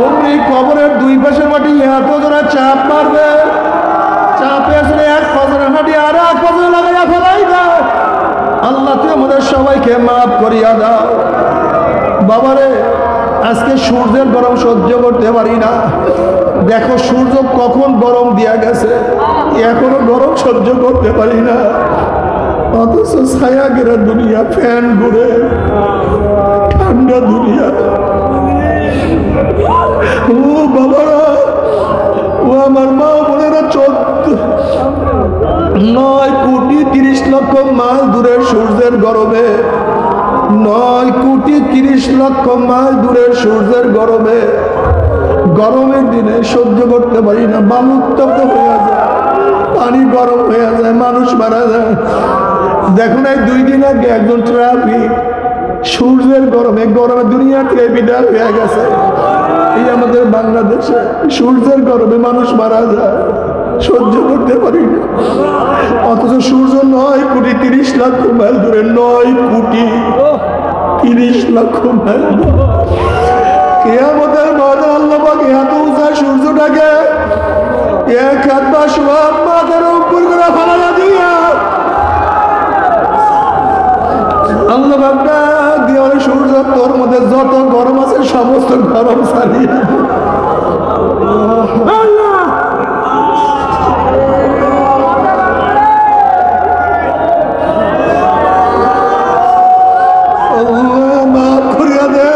অমনি কবরের দুই পাশের মাটি এত জোরে চাপ মারবে, চাপে আসলে এক পাশের মাটি আর এক পাশে লাগাইয়া ফেলাই দেয়। আল্লাহ তুই আমাদের সবাইকে মাফ করিয়া দাও। বাবারে আজকে সূর্যের গরম সহ্য করতে পারি না। দেখো সূর্য কখন গরম দিয়া গেছে, এখনো গরম সহ্য করতে পারি না। অথচ ছায়া গেরা দুনিয়া, ফ্যান ঘুরে, ঠান্ডা দুনিয়া। ও বাবারা, ও আমার মা বোনেরা, 9,30,00,000 মাইল দূরের সূর্যের গরমে, 9,30,00,000 মাইল দূরের সূর্যের গরমে, গরমের দিনে সহ্য করতে পারি না। বালু উত্তপ্ত হয়ে যায়, পানি গরম হয়ে যায়, মানুষ মারা যায়। দেখুন এই 2 দিন আগে একজন ট্রাফিক সূর্যের গরমে দুনিয়া থেকে বিদায় হয়ে গেছে। এই আমাদের বাংলাদেশে সূর্যের গরমে মানুষ মারা যায়, সহ্য করতে পারি না। অথচ সূর্য 9,30,00,000 মাইল দূরে, 9,30,00,000 মাইল। কিয়ামতের ময়দানে আল্লাহ পাক এত উঁচা সূর্যটাকে এক হাত বা সব মাথার উপর করে ফেলা দিয়া আল্লাহ পাক দিয়ে সূর্য তোর মধ্যে যত গরম আছে সমস্ত গরম ছাড়িয়ে মাফ করিয়া দে।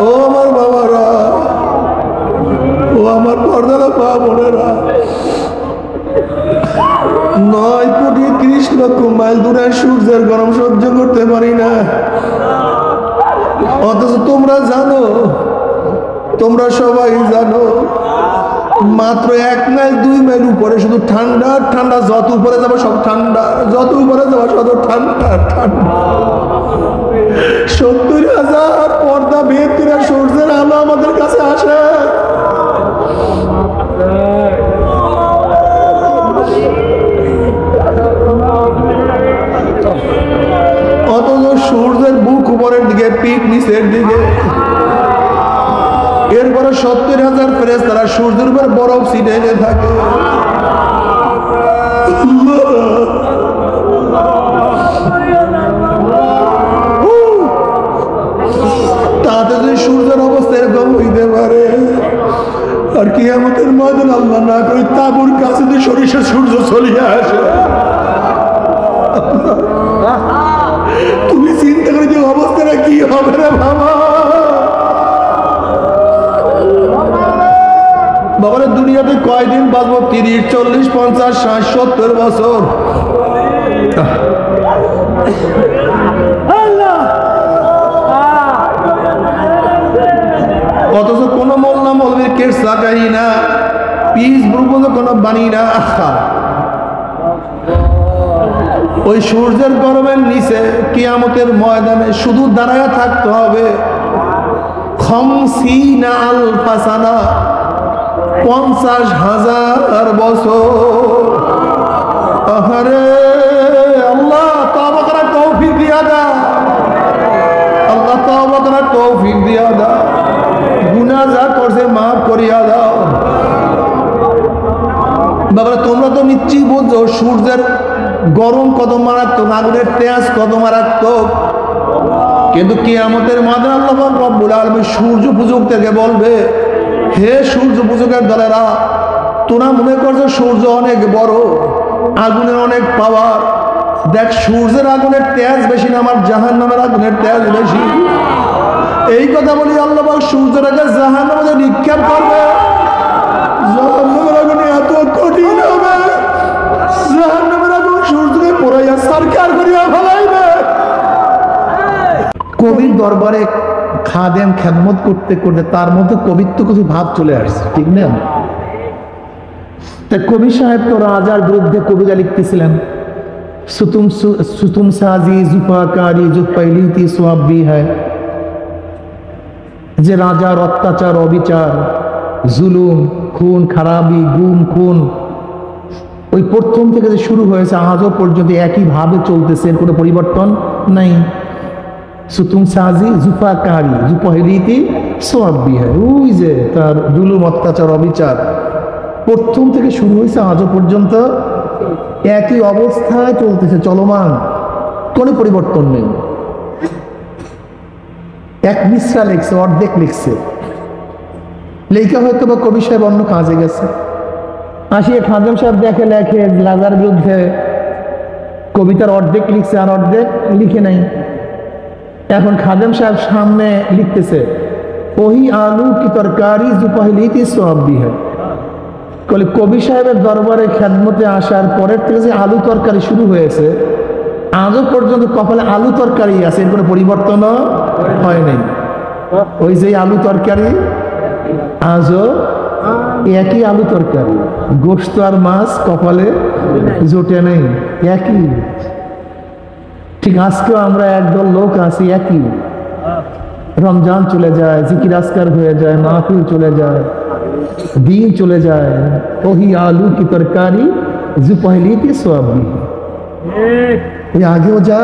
ও আমার বাবারা, ও আমার পর্দারা পা বোনেরা, 9,30,00,000 মাইল দূরে সূর্যের গরম সহ্য করতে পারি না। অথচ তোমরা জানো, তোমরা সবাই জানো, মাত্র 1 মাইল 2 মাইল উপরে শুধু ঠান্ডা ঠান্ডা। যত উপরে যাবো সব ঠান্ডা, যত উপরে যাবো শত ঠান্ডা ঠান্ডা। 70,000 পর্দা ভেদ করে সূর্যের আলো আমাদের কাছে আসে। অথচ সূর্যের বুক উপরের দিকে, পিঠ নিচের দিকে। এরপরে 70,000 ফেরেশতারা সূর্যের উপর বরফ ছিটাইতে থাকে। তাতে যদি সূর্যের অবস্থা এরকম হইতে পারে, আর কিয়ামতের ময়দানে আল্লাহ না করে তাঁবুর কাছে যদি সরিষা সূর্য চলিয়ে আসে, তুমি চিন্তা করে যে অবস্থাটা কি হবে রে বাবা। বাবার দুনিয়াতে কয়দিন বাঁচবো? 30, 40, 50, 60, 70 বছর। অথচ কোন মোল্লা মৌলবীর কেস লাগাই না, পিস ব্রুপদ কোনো বানি না। ওই সূর্যের গরমের নিচে কিয়ামতের ময়দানে শুধু দাঁড়ায় থাকতে হবে 50 আলফা সানা, 50,000 বছর। আহারে আল্লাহ তওবা করার তৌফিক দিয়া দাও, আল্লাহ তওবা করার তৌফিক দিয়া দাও, গুনাহ যা করছে মাফ করিয়া দাও। বাবা তোমরা তো নিশ্চয়ই বুঝছো সূর্যের গরম কত মারাত্মক, আগুনের তেজ কত মারাত্মক। কিন্তু কিয়ামতের ময়দানে আল্লাহ পাক রব্বুল আলামিন সূর্য পূজকদেরকে বলবে, হে সূর্য পূজকের দলেরা, তোরা মনে করছো সূর্য অনেক বড়, আগুনের অনেক পাওয়ার। দেখ সূর্যের আগুনের তেজ বেশি না, আমার জাহান্নামের আগুনের তেজ বেশি। এই কথা বলি আল্লাহ পাক সূর্যটাকে জাহান্নামে নিক্ষেপ করবে। জাহান্নামের আগুন এত কঠিন হবে, জাহান্নামের আগুন সূর্যকে পোড়াইয়া সরকার করিয়া ফেলাইবে। কবির দরবারে খাদেম খেদমত করতে করতে তার মধ্যে কবিত্ব কিছু ভাব চলে আসছে, ঠিক না? তাই কবি সাহেব তো রাজার বিরুদ্ধে কবিতা লিখতেছিলেন, সুতুম সাজি জুফাকারি जो पहली थी सो अब भी है, যে রাজার অত্যাচার, অবিচার, জুলুম, খুন খারাপি, গুম খুন, ওই প্রথম থেকে যে শুরু হয়েছে আজও পর্যন্ত একইভাবে চলতেছে, এর কোনো পরিবর্তন নাই। সুতুম সাজি জুফা কারি জুপহিলিতি সোয়াব্বি হয়, ওই যে তার জুলুম অত্যাচার অবিচার প্রথম থেকে শুরু হয়েছে আজও পর্যন্ত একই অবস্থায় চলতেছে, চলমান, কোনো পরিবর্তন নেই। এক মিশ্রা লিখছে, অর্ধেক লিখছে, লেখা হয়তো বা কবি সাহেব অন্য কাজে গেছে, আসিয়ে খাদেম সাহেব দেখে লেখে লাজার বিরুদ্ধে কবিতার অর্ধেক লিখছে আর অর্ধেক লিখে নাই। এখন খাদেম সাহেব সামনে লিখতেছে ওহি আলু কি তরকারি জুপাহিলিতি সোয়াব্বি হয়। কবি সাহেবের দরবারে খেদমতে আসার পরের থেকে যে আলু তরকারি শুরু হয়েছে আজও পর্যন্ত কপালে আলু তরকারি আছে, এর কোনো পরিবর্তনও হয় নাই। ওই যে আলু তরকারি আজও একই আলু তরকারি, গোশত আর মাছ কপালে জোটে নেই, একই। ঠিক আজকেও আমরা একদল লোক আছি একই, রমজান চলে যায়, জিকির আজকার হয়ে যায়, মাহফিল চলে যায়, দিন চলে যায়, ওহি আলু কি তরকারি জুপহিলিতি সোয়াব্বি। ওই আগেও যা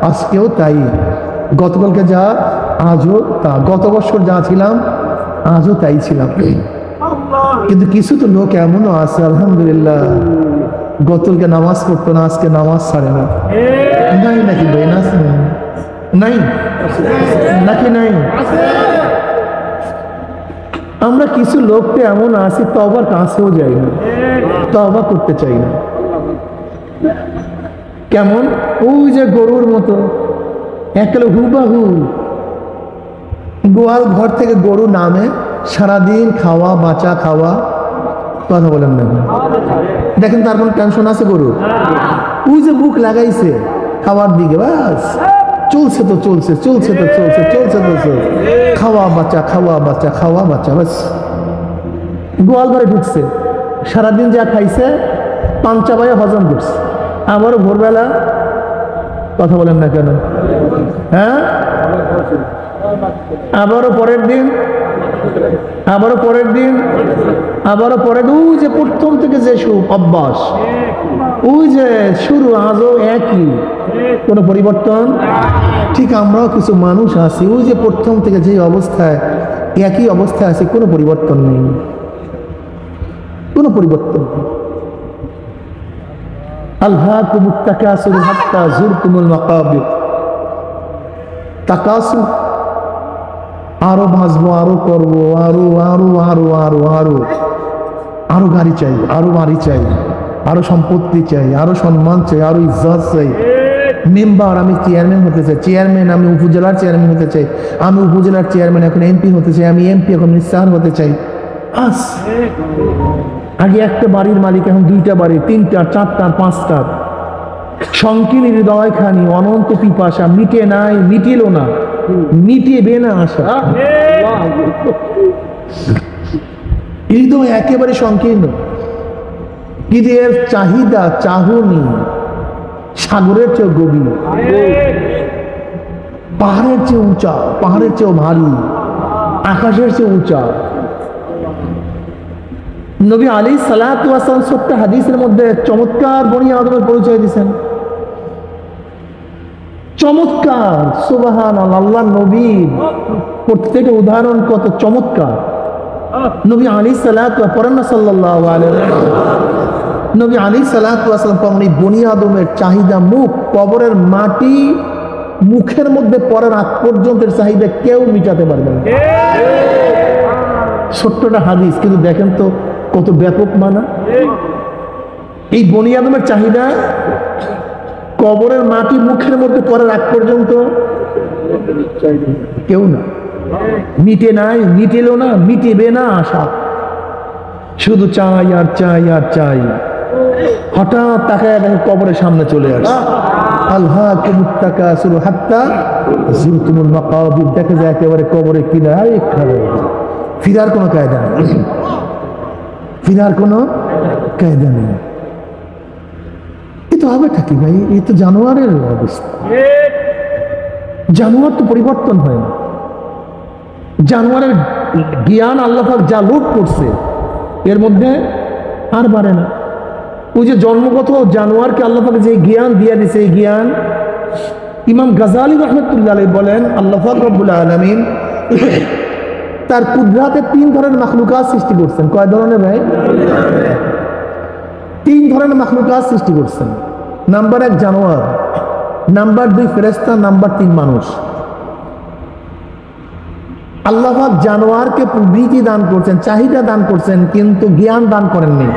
আজকেও তাই, গতকালকে যা আজও তা, গত বছর যা ছিলাম আজও তাই ছিলাম। কিন্তু কিছু তো লোক এমনও আছে আলহামদুলিল্লাহ, গতকালকে নামাজ পড়তো না, আজকে নামাজ ছাড়ে না। নাই নাকি ভাই? নাই নাকি? নাই। আমরা কিছু লোক তো এমন আছি তওবার কাছেও যাই না, তওবা করতে চাই না। কেমন? ওই যে গরুর মতো একেবারে হুবাহু গোয়াল ঘর থেকে গরু নামে, সারাদিন খাওয়া বাঁচা খাওয়া, কথা বলেন না, দেখেন তার কোনো টেনশন আছে গরু? ওই যে বুক লাগাইছে খাওয়ার দিকে, বাস চলছে তো চলছে, চলছে তো চলছে, চলছে তো চলছে, খাওয়া বাচ্চা খাওয়া বাচ্চা খাওয়া বাচ্চা, বাস গোয়াল ঘরে ঢুকছে, সারাদিন যা খাইছে পাঞ্চা বায়ে হজম করছে, আবারও ভোরবেলা, কথা বলেন না কেন? হ্যাঁ, আবারও পরের দিন, আবারও পরের দিন, আবারও পরের, ওই যে প্রথম থেকে যে অভ্যাস, ওই যে শুরু আজও একই, কোনো পরিবর্তন। ঠিক আমরাও কিছু মানুষ আছি ওই যে প্রথম থেকে যে অবস্থায় একই অবস্থায় আছে, কোনো পরিবর্তন নেই, কোনো পরিবর্তন নেই। আলহাকুমুত তাকাসুর হাত্তা যুরতুমুল মাকাবির, তাকাসুর, আরো বাঁচবো, আরো করবো, আরো আরো আরো আরো আরো আরো গাড়ি চাই, আরো বাড়ি চাই, আরো সম্পত্তি চাই, আরো সম্মান চাই, আরো ইজ্জত চাই, মেম্বার আমি চেয়ারম্যান হতে চাই, চেয়ারম্যান আমি উপজেলার চেয়ারম্যান হতে চাই, আমি উপজেলার চেয়ারম্যান এখন এমপি হতে চাই, আমি এমপি এখন মিনিস্টার হতে চাই। আস আগে একটা বাড়ির মালিক, এখন দুইটা বাড়ি, তিনটা, চারটা, পাঁচটা, সংকীর্ণ হৃদয় খানি, অনন্ত পিপাসা, মিটে নাই, মিটিল না, মিটিবে না আশা, হৃদয় একেবারে সংকীর্ণ। কিন্তু এর চাহিদা চাহনি সাগরের চেয়ে গভীর, পাহাড়ের চেয়ে উঁচা, পাহাড়ের চেয়েও ভারী, আকাশের চেয়ে উঁচা। নবী আলাইহিস সালাতু ওয়াস সালাম সত্য হাদিসের মধ্যে চমৎকার বনি আদমের পরিচয় দিয়েছেন, চমৎকার, সুবহানাল্লাহ। আল্লাহর নবীর প্রত্যেকটা উদাহরণ কত চমৎকার। নবী আলাইহিস সালাতু ওয়া পড়েন না সাল্লাল্লাহু আলাইহি ওয়াসাল্লাম, নবী আলাইহিস সালাতু ওয়া সালাম পড়েন বনি আদমের চাহিদা, মুখ, কবরের মাটি মুখের মধ্যে পড়ার আগ পর্যন্ত চাহিদা কেউ মিটাতে পারবে না। ছোট্টটা হাদিস, কিন্তু দেখেন তো কত ব্যাপক মানা। এই বনি আদমের চাহিদা কবরের মাটি মুখের মধ্যে পড়ার আগ পর্যন্ত কেউ না, মিটে নাই, মিটেল না, মিটেবে না আশা, শুধু চাই আর চাই আর চাই। হঠাৎ তাকায় দেখেন কবরের সামনে চলে আসে, আলহাকুমুত তাকাসুর হাত্তা যুরতুমুল মাকাবির, দেখে যায় একেবারে কবরে কিনারে খাড়া, ফিরার কোনো কায়দা নেই, ফিরার কোনো কায়দা নেই। এ তো হবেটা কি ভাই? এ তো জানোয়ারের অবস্থা। জানোয়ার তো পরিবর্তন হয় না, জানোয়ারের জ্ঞান আল্লাহ পাক যা লোপ করছে এর মধ্যে আর বাড়ে না। ওই যে জন্মগত জানোয়ারকে আল্লাহ পাক যে জ্ঞান দিয়ে দিছে, এই জ্ঞান ইমাম গাজালি রহমতুল্লাহ আলাইহি বলেন আল্লাহ পাক রব্বুল আলামিন তার কুদরাতে 3 ধরনের মাখলুকাত সৃষ্টি করছেন। কয় ধরনের ভাই? 3 ধরনের মাখলুকাত সৃষ্টি করছেন। নাম্বার 1 জানোয়ার, নাম্বার 2 ফেরেশতা, নাম্বার 3 মানুষ। আল্লাহ পাক জানোয়ারকে প্রবৃত্তি দান করছেন, চাহিদা দান করছেন, কিন্তু জ্ঞান দান করেননি।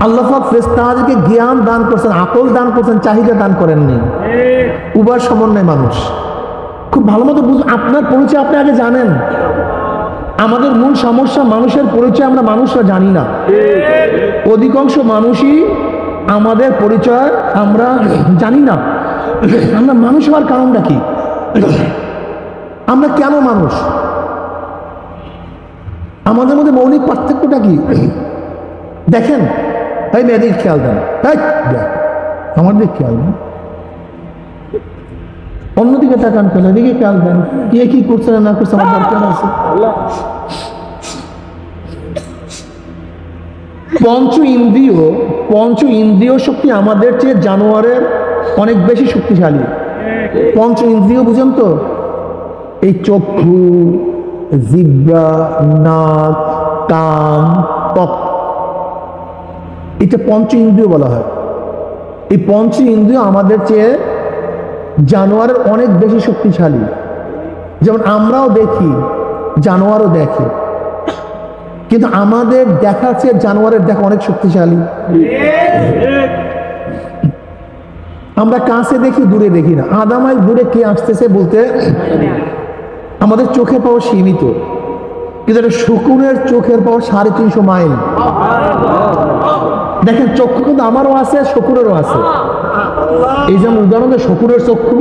আল্লাহ পাক ফেরেশতাদেরকে জ্ঞান দান করছেন, আকল দান করছেন, চাহিদা দান করেননি। উভয় সমন্বয় মানুষ। খুব ভালো মতো বুঝুন, আপনার পরিচয় আপনি আগে জানেন। আমাদের মূল সমস্যা মানুষের পরিচয় আমরা মানুষরা জানি না। অধিকাংশ মানুষই আমাদের পরিচয় আমরা জানি না। আমরা মানুষ হওয়ার কারণটা কি? আমরা কেন মানুষ? আমাদের মধ্যে মৌলিক পার্থক্যটা কি? দেখেন, এই মেয়েদের খেয়াল দেন, আমাদের খেয়াল দেন, অন্যদিকে তাকান, কেন এদিকে খেয়াল দেন, কে কি করছে না করছে আমার দরকার আছে। পঞ্চ ইন্দ্রিয় শক্তি আমাদের চেয়ে জানোয়ারের অনেক বেশি শক্তিশালী। পঞ্চ ইন্দ্রিয় বুঝেন তো? এই চক্ষু, জিহ্বা, নাক, কান, ত্বক, এটা পঞ্চ ইন্দ্রিয় বলা হয়। এই পঞ্চ ইন্দ্রিয় আমাদের চেয়ে জানোয়ারের অনেক বেশি শক্তিশালী। যেমন আমরাও দেখি, জানোয়ারও দেখে, কিন্তু আমাদের দেখার চেয়ে জানোয়ারের দেখা অনেক শক্তিশালী। আমরা কাছে দেখি, দূরে দেখি না। আধা মাইল দূরে কে আসতেছে বলতে আমাদের চোখের পাওয়ার সীমিত, কিন্তু শকুনের চোখের পাওয়ার 350 মাইল। দেখেন, চক্ষু কিন্তু আমারও আছে, শকুনেরও আছে। এই যেমন উদাহরণ দেয় শকুনের চক্ষু,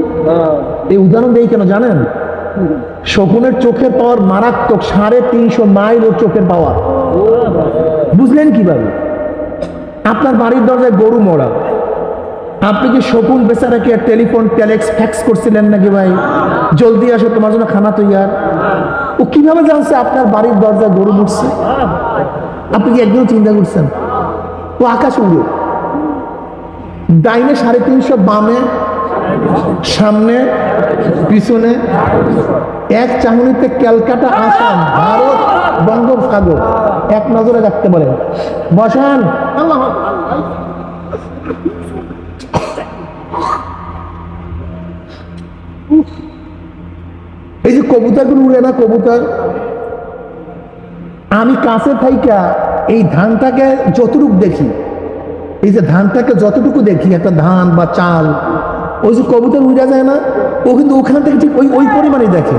এই উদাহরণ দেই কেন জানেন? শকুনের চোখের পাওয়ার মারাত্মক, 350 মাইল ওর চোখের পাওয়ার। বুঝলেন কিভাবে? আপনার বাড়ির দরজায় গরু মরা, আপনি কি শকুন বেচারাকে টেলিফোন, টেলেক্স, ফ্যাক্স করছিলেন নাকি ভাই জলদি আসো তোমার জন্য খানা তৈয়ার? ও কিভাবে জানছে আপনার বাড়ির দরজায় গরু মরছে? আপনি কি একদিন চিন্তা করছেন? ও আকাশ উড়ে, ডাইনে 350, বামে, সামনে, পিছনে, এক চাহনিতে ক্যালকাটা, আসাম, ভারত, বঙ্গোপসাগর এক নজরে রাখতে পারেন। বসান। এই যে কবুতরগুলো উড়ে না, কবুতর, আমি কাছে থাইকা এই ধানটাকে যতটুকু দেখি, এই যে ধানটাকে যতটুকু দেখি, একটা ধান বা চাল, ওই যে কবুতর উড়ে যায় না, ও কিন্তু ওখান থেকে ঠিক ওই পরিমাণে দেখে।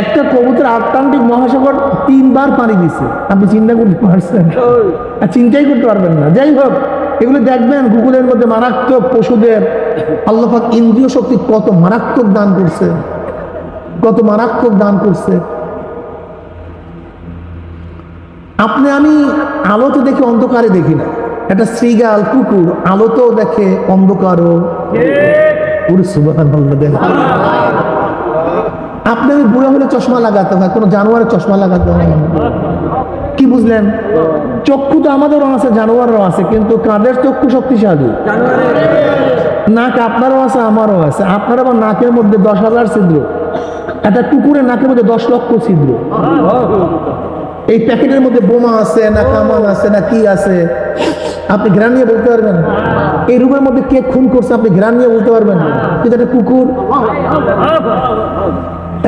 একটা কবুতর আটলান্টিক মহাসাগর 3 বার পানি দিছে, আপনি চিন্তা করতে পারছেন? আর চিন্তাই করতে পারবেন না। যাই হোক, এগুলো দেখবেন গুগলের মধ্যে। মারাত্মক পশুদের আল্লাহ পাক ইন্দ্রিয় শক্তি কত মারাত্মক দান করছে, কত মারাত্মক দান করছে। আপনি আমি আলোতে দেখে অন্ধকারে দেখি না। একটা শ্রীগাল, কুকুর আলোতেও দেখে, অন্ধকারও। আপনি আমি বুড়া হলে চশমা লাগাতে হয়, কোনো জানোয়ারের চশমা লাগাতে হয়। কি বুঝলেন? চক্ষু তো আমাদেরও আছে, জানোয়ারেরও আছে, কিন্তু কাদের চক্ষু শক্তিশালী? নাক আপনারও আছে, আমারও আছে। আপনার আবার নাকের মধ্যে 10,000 ছিদ্র, একটা কুকুরের নাকের মধ্যে 10 লক্ষ ছিদ্র। এই প্যাকেটের মধ্যে বোমা আছে না কামান আছে না কি আছে, আপনি ঘ্রাণ নিয়ে বলতে পারবেন? এই রুমের মধ্যে কে খুন করছে আপনি ঘ্রাণ নিয়ে বলতে পারবেন? কিন্তু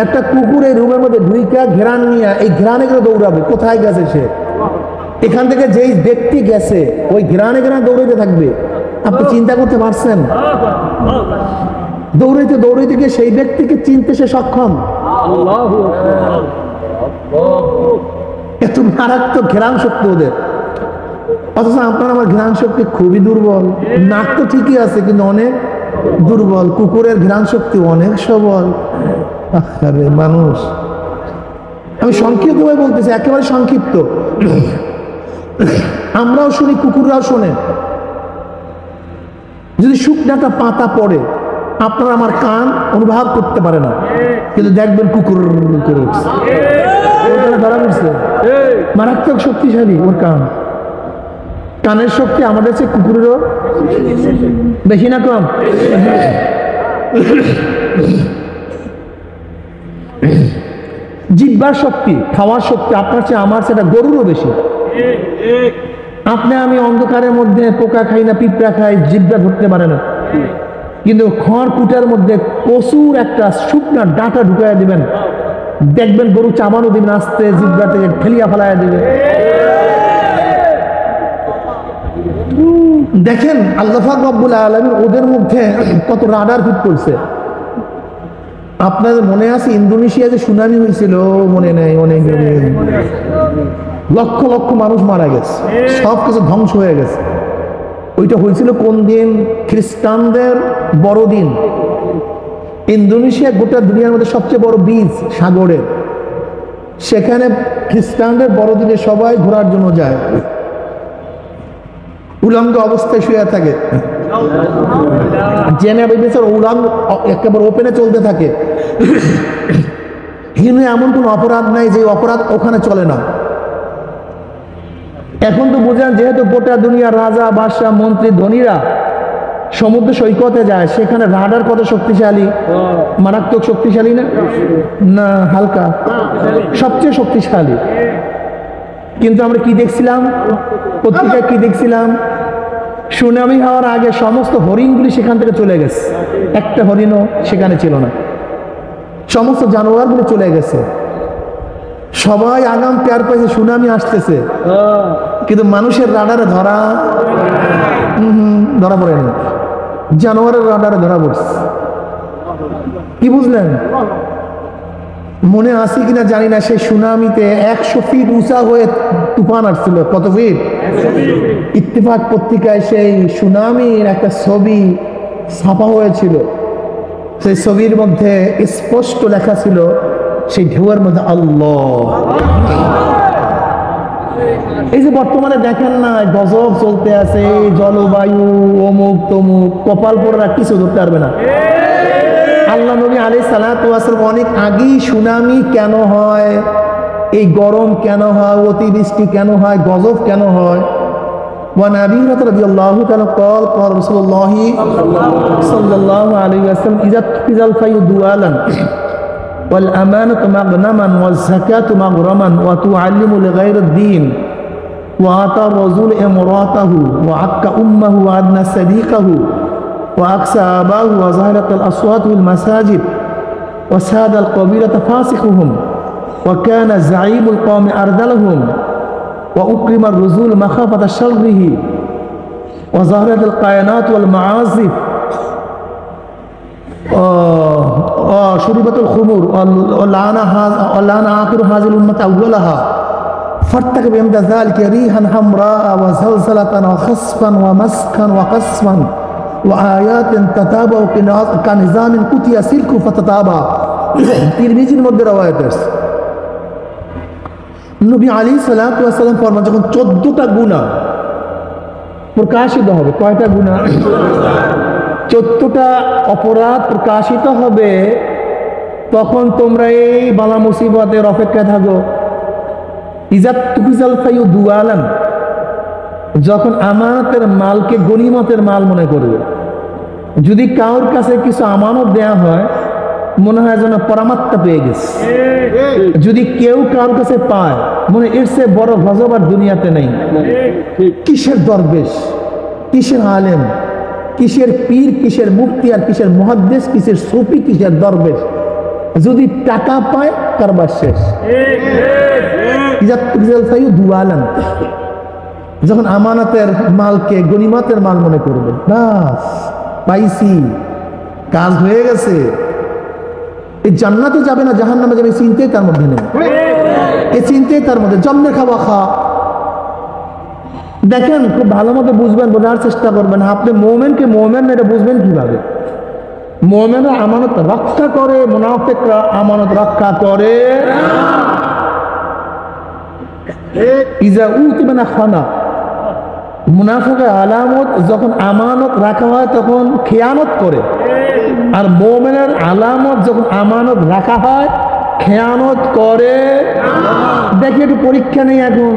একটা কুকুর এই রুমের মধ্যে ঢুইকা ঘ্রাণ নিয়ে, এই ঘ্রাণে গেলে দৌড়াবে। কোথায় গেছে সে? এখান থেকে যেই ব্যক্তি গেছে ওই ঘ্রাণে ঘ্রাণে দৌড়াইতে থাকবে। আপনি চিন্তা করতে পারছেন? দৌড়াইতে দৌড়াইতে গিয়ে সেই ব্যক্তিকে চিনতে সে সক্ষম। এত মারাত্মক ঘ্রাণ শক্তি ওদের। অথচ আপনার আমার ঘ্রাণ শক্তি খুবই দুর্বল। নাক তো ঠিকই আছে, কিন্তু অনেক দুর্বল। কুকুরের ঘ্রাণ শক্তি অনেক সবল। আরে মানুষ, আমি সংক্ষিপ্ত ভাবে বলতেছি, একেবারে সংক্ষিপ্ত। আমরাও শুনি, কুকুররাও শোনে। যদি শুকনাটা পাতা পড়ে, আপনার আমার কান অনুভব করতে পারে না, কিন্তু দেখবেন কুকুর করে উঠছে, ধরা পড়ছে। মারাত্মক শক্তিশালী ওর কান, কানের শক্তি আমাদের চেয়ে কুকুরেরও বেশি না কম? জিহ্বার শক্তি, খাওয়ার শক্তি আপনার চেয়ে আমার সেটা গরুরও বেশি। আপনি আমি অন্ধকারের মধ্যে পোকা খাই না, পিঁপড়া খাই, জিহ্বা ধরতে পারে না, কিন্তু খড় কুটার মধ্যে প্রচুর একটা শুকনা ডাঁটা ঢুকাইয়া দিবেন, দেখবেন গরু চাবানো দিবেন, আস্তে জিহ্বা থেকে ঠেলিয়া ফেলাইয়া দিবে। দেখেন আল্লাহ পাক রব্বুল আলামিন ওদের মধ্যে কত রাডার ফিট করছে। আপনাদের মনে আছে ইন্দোনেশিয়া যে সুনামি হয়েছিল? মনে নেই? অনেক লক্ষ লক্ষ মানুষ মারা গেছে, সব কিছু ধ্বংস হয়ে গেছে। ওইটা হয়েছিল কোন দিন? খ্রিস্টানদের বড়দিন। ইন্দোনেশিয়া গোটা দুনিয়ার মধ্যে সবচেয়ে বড় বীজ সাগরের, সেখানে খ্রিস্টানদের বড়দিনে সবাই ঘোরার জন্য যায়, উলঙ্গ অবস্থায় শুয়ে থাকে, জেনে বেচার উলঙ্গ একেবারে ওপেনে চলতে থাকে। হিন্দু এমন কোন অপরাধ নাই যে অপরাধ ওখানে চলে না। এখন তো বোঝেন, যেহেতু গোটা দুনিয়ার রাজা বাদশাহ মন্ত্রী ধনীরা সমুদ্র সৈকতে যায়, সেখানে রাডার কত শক্তিশালী, মারাত্মক শক্তিশালী না? না, হালকা, সবচেয়ে শক্তিশালী। কিন্তু আমরা কি দেখছিলাম পত্রিকায়? কি দেখছিলাম? সুনামি হওয়ার আগে সমস্ত হরিণগুলি সেখান থেকে চলে গেছে, একটা হরিণও সেখানে ছিল না, সমস্ত জানোয়ারগুলি চলে গেছে। সবাই আগাম টের পাইছে সুনামি আসতেছে, কিন্তু মানুষের রাডারে ধরা পড়েনি, জানোয়ারের রাডারে ধরা পড়ছে। কি বুঝলেন? মনে আছে কিনা জানি না, সেই সুনামিতে 100 ফিট উঁচা হয়ে তুফান আসছিল। কত ফিট? ইত্তেফাক পত্রিকায় সেই সুনামির একটা ছবি ছাপা হয়েছিল। সেই ছবির মধ্যে স্পষ্ট লেখা ছিল, সেই ঢেউয়ের মধ্যে আল্লাহ। এই যে বর্তমানে দেখেন না, গজব চলতে আছে, জলবায়ু অমুক তমুক, কপাল পড়া কিছু ধরতে পারবে না। আল্লাহ নবী আলাইহিস সালাতু ওয়াস সালাম অনেক আগেই সুনামি কেন হয়, এই গরম কেন হয়, অতিবৃষ্টি কেন হয়, গজব কেন হয়, وعن أبي هريرة رضي الله تعالى قال قال رسول الله صلى الله عليه وسلم إذا اتخذ الفيء دوالا والأمانة مغنما والزكاة مغرما وتعلم لغير الدين وأعطى الرجل امرأته وعك أمه وأدنى صديقه وأقسى آباه وظهرت الأصوات في المساجد وساد القبيلة فاسقهم وكان زعيم القوم أرذلهم وأكرم الرجل مخافة شره وظهرت القينات والمعازف شربت الخمور ولعن آخر هذه الأمة أولها فارتكب عند ذلك ريحا حمراء وزلزلة وخسفا ومسكا وقسفا وآيات تتابع كنظام قطع سلك فتتابع তিরমিজির মধ্যে রওয়ায়াত আছে। নবী আলাইহিস সালাতু ওয়াস সালাম ফরমান, যখন 14টা গুনাহ প্রকাশিত হবে, কয়টা গুনাহ? 14টা অপরাধ প্রকাশিত হবে, তখন তোমরা এই বালা মুসিবতের অপেক্ষায় থাকো। ইজাত তুফিজাল ফাইউ দুয়ালান, যখন আমানতের মালকে গনিমতের মাল মনে করবে। যদি কারোর কাছে কিছু আমানত দেয়া হয়, মনে হয় যেন পরামাত্মা পেয়ে গেছে। যদি কেউ কারোর কাছে পায়, মনে এর চেয়ে বড় গজব আর দুনিয়াতে নেই। কিসের দরবেশ, কিসের আলেম, কিসের পীর, কিসের মুফতি, আর কিসের মুহাদ্দিস, কিসের সুফি, কিসের দরবেশ, যদি টাকা পায় কারবার শেষ। যখন আমানতের মালকে গনিমতের মাল মনে করবে, বাস পাইছি, কাজ হয়ে গেছে, এই জান্নাতে যাবে না জাহান্নামে যাবে, চিন্তাই তার মধ্যে নেই, এই চিন্তাই তার মধ্যে। জন্মে খাওয়া খা। দেখেন, খুব ভালো মতো বুঝবেন, বোঝার চেষ্টা করবেন। আপনি মোমেনকে মোমেন এটা বুঝবেন কিভাবে? মোমেনরা আমানত রক্ষা করে, মুনাফিকরা আমানত রক্ষা করে। ইজা উতিবানা খানা, মুনাফিকের আলামত যখন আমানত রাখা হয় তখন খেয়ানত করে, আর মুমিনের আলামত যখন আমানত রাখা হয় খেয়ানত করে। দেখি একটু পরীক্ষা নেই এখন।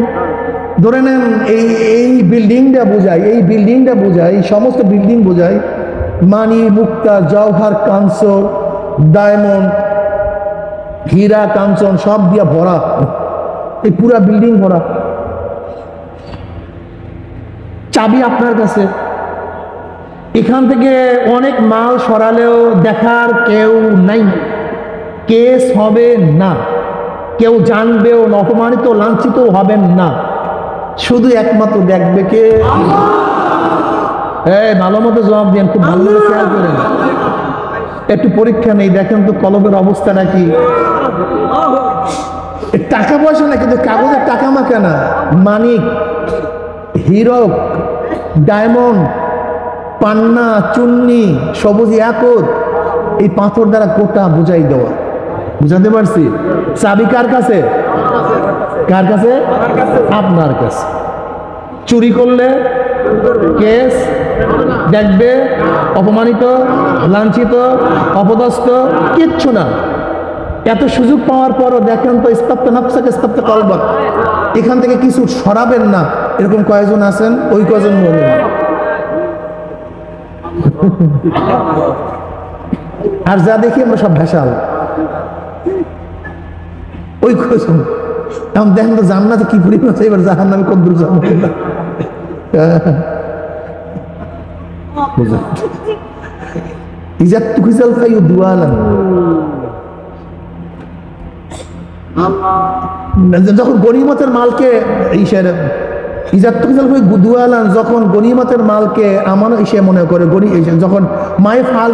ধরে নেন এই বিল্ডিংটা বোঝায়, এই বিল্ডিংটা বোঝায়, এই সমস্ত বিল্ডিং বোঝায় মানি, মুক্তা, জওহার, কাঞ্চন, ডায়মন্ড, হীরা, কাঞ্চন সব দিয়া ভরা, এই পুরা বিল্ডিং ভরা। চাবি আপনার কাছে, এখান থেকে অনেক মাল সরালেও দেখার কেউ নাই, কেস হবে না, কেউ জানবেও না, অপমানিত লাঞ্ছিত হবেন না, শুধু একমাত্র দেখবে কে? ভালো মতো জবাব দেন, খুব ভালো করে খেয়াল করেন। একটু পরীক্ষা নেই, দেখেন তো কলবের অবস্থাটা কি। টাকা পয়সা না, কিন্তু কাগজের টাকা মাখা না, মানিক, হীরক, ডায়মন্ড, পান্না, চুন্নি, সবুজ ইয়াকুত, এই পাথর দ্বারা কোটা বুঝাই দেওয়া। বুঝাতে পারছি? চাবি কার কাছে? কার কাছে? আপনার কাছে। চুরি করলে কেস দেখবে, অপমানিত, লাঞ্ছিত, অপদস্থ কিচ্ছু না। এত সুযোগ পাওয়ার পরও দেখেন তো, ইস্তাপ্ত নাফসাকে ইস্তাপ্ত কলবাক, এখান থেকে কিছু সরাবেন না, এরকম কয়জন আছেন? ওই কয়জন মুমিন। আর যা দেখি আমরা সব ভেসাল, ওই কয়জন। এখন দেখেন তো জান্নাতে কি পরিমাণ আছে, এবার জাহান্নামে কত দূর যাবো। যখন গনিমতের মালকে যখন গনিমতের মালকে আমানত ইসে মনে করে, যখন মায়ে ফাল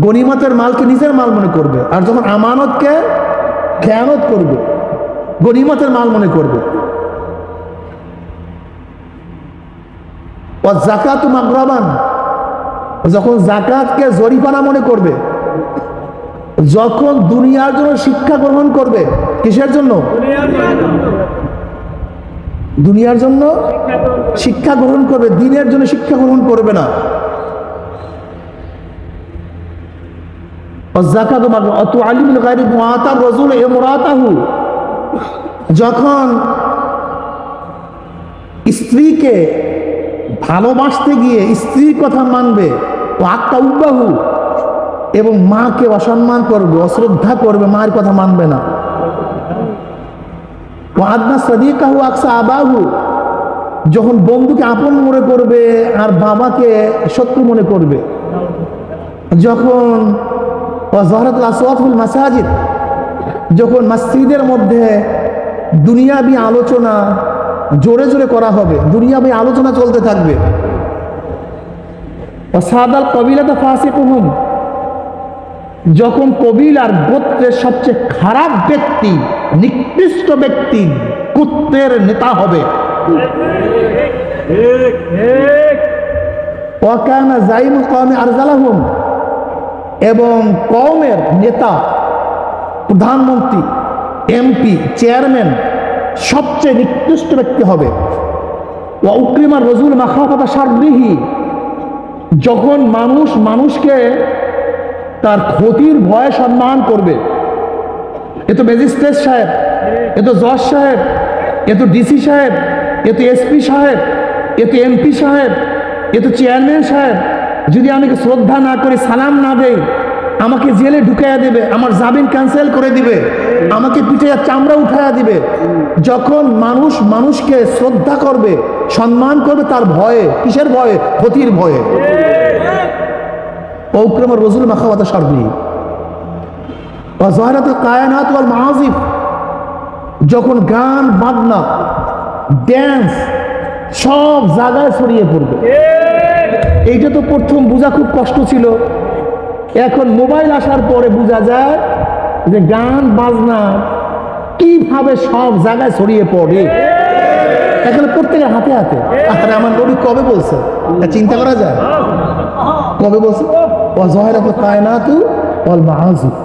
গনিমতের মালকে নিজের মাল মনে করবে, আর যখন আমানতকে খেয়ানত করবে গনিমতের মাল মনে করবে। যাকাত মাগরাবান, যখন জাকাতকে জরিমানা মনে করবে, যখন দুনিয়ার জন্য শিক্ষা গ্রহণ করবে। কিসের জন্য? দুনিয়ার জন্য শিক্ষা গ্রহণ করবে, দিনের জন্য শিক্ষা গ্রহণ করবে না। যখন স্ত্রীকে ভালোবাসতে গিয়ে স্ত্রীর কথা মানবে, ও আক্কা উব্বাহু, এবং মাকে অসম্মান করবে, অশ্রদ্ধা করবে, মায়ের কথা মানবে না। ও আদনা সাদিকাহু আকসা আবাহু, যখন বন্ধুকে আপন মনে করবে আর বাবাকে শত্রু মনে করবে। যখন ওয়াজহারাতুল আসওয়াতুল মাসাজিদ, যখন মসজিদের মধ্যে দুনিয়াবি আলোচনা জোরে জোরে করা হবে, দুনিয়াবি আলোচনা চলতে থাকবে। ওয়াসাদাল কবিলাতা ফাসিকুহুম, যখন কবিলার গোত্রের সবচেয়ে খারাপ ব্যক্তি, নিকৃষ্ট ব্যক্তি, কুত্তের নেতা হবে। ওয়াকানা জাইমুল কওমি আরজালাহুম, এবং কওমের নেতা, প্রধানমন্ত্রী, এমপি, চেয়ারম্যান সবচেয়ে নিকৃষ্ট ব্যক্তি হবে। ওয়া উকরিমা রাজুল মাখাফাতা শাররিহি, যখন মানুষ মানুষকে তার ক্ষতির ভয়ে সম্মান করবে। এ তো ম্যাজিস্ট্রেট সাহেব, এ তো জজ সাহেব, এ তো ডিসি সাহেব, এ তো এসপি সাহেব, এ তো এমপি সাহেব, এ তো চেয়ারম্যান সাহেব, যদি আমি শ্রদ্ধা না করি, সালাম না দেই, আমাকে জেলে ঢুকাইয়া দেবে, আমার জামিন ক্যান্সেল করে দিবে, আমাকে পিঠে চামড়া উঠাইয়া দিবে। যখন মানুষ মানুষকে শ্রদ্ধা করবে, সম্মান করবে, তার ভয়ে। কিসের ভয়ে? ক্ষতির ভয়ে। ওকরাম রজুল মাখাওয়াতা শাররি ওয়া যাহরাতুল কায়নাত ওয়াল মাআজিফ, যখন গান বাজনা ড্যান্স সব জায়গায় ছড়িয়ে পড়বে। এইটা তো প্রথম বোঝা খুব কষ্ট ছিল, এখন মোবাইল আসার পরে বোঝা যায় যে গান বাজনা কিভাবে সব জায়গায় ছড়িয়ে পড়ে। এখন প্রত্যেকের হাতে হাতে। আরে আমার নবী কবে বলছে? চিন্তা করা যায়, কবে বলছে? ওয়া যাহরাতুল কায়নাতু ওয়াল মাআজিফ,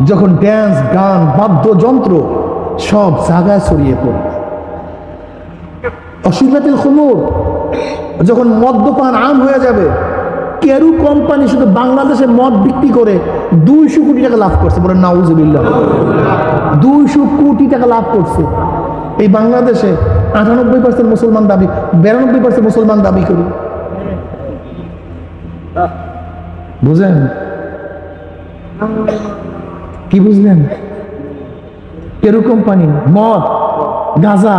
যখন ড্যান্স, গান, বাদ্যযন্ত্র সব জায়গায় ছড়িয়ে পড়বে। অসুবিধাতিল খুমুর, যখন মদ্যপান আম হয়ে যাবে, কেরু কোম্পানি শুধু বাংলাদেশে মদ বিক্রি করে 200 কোটি টাকা লাভ করছে। বলে নাউজুবিল্লাহ, 200 কোটি টাকা লাভ করছে। এই বাংলাদেশে 98% মুসলমান দাবি, 92% মুসলমান দাবি করি। বুঝলেন কি বুঝলেন? কেরু কোম্পানি মদ, গাঁজা,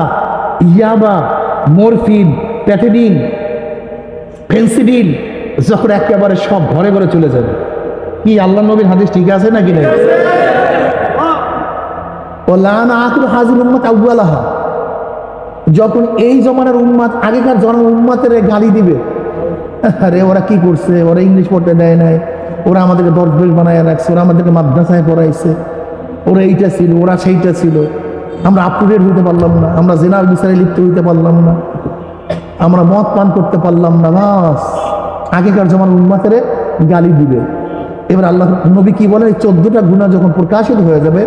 ইয়াবা, মরফিন, প্যাথেডিন, ফেন্সিডিল যখন একেবারে সব ঘরে ঘরে চলে যাবে। কি আল্লাহ নবীর হাদিস ঠিক আছে নাকি না? যখন এই জমানার উম্মাত আগেকার উম্মাতের গালি দিবে, আরে ওরা কি করছে, ওরা ইংলিশ পড়তে দেয় নাই, ওরা আমাদেরকে দরবেশ বানায় রাখছে, ওরা আমাদেরকে মাদ্রাসায় পড়াইছে, ওরা এইটা ছিল, ওরা সেইটা ছিল, আমরা আপ টু ডেট হইতে পারলাম না, আমরা জেনার বিচারে লিপ্ত হইতে পারলাম না, আমরা মদ পান করতে পারলাম না। বাস আগেকার জমানার উম্মাতের গালি দিবে। এবার আল্লাহ নবী কি বলেন, এই 14টা গুনাহ যখন প্রকাশিত হয়ে যাবে,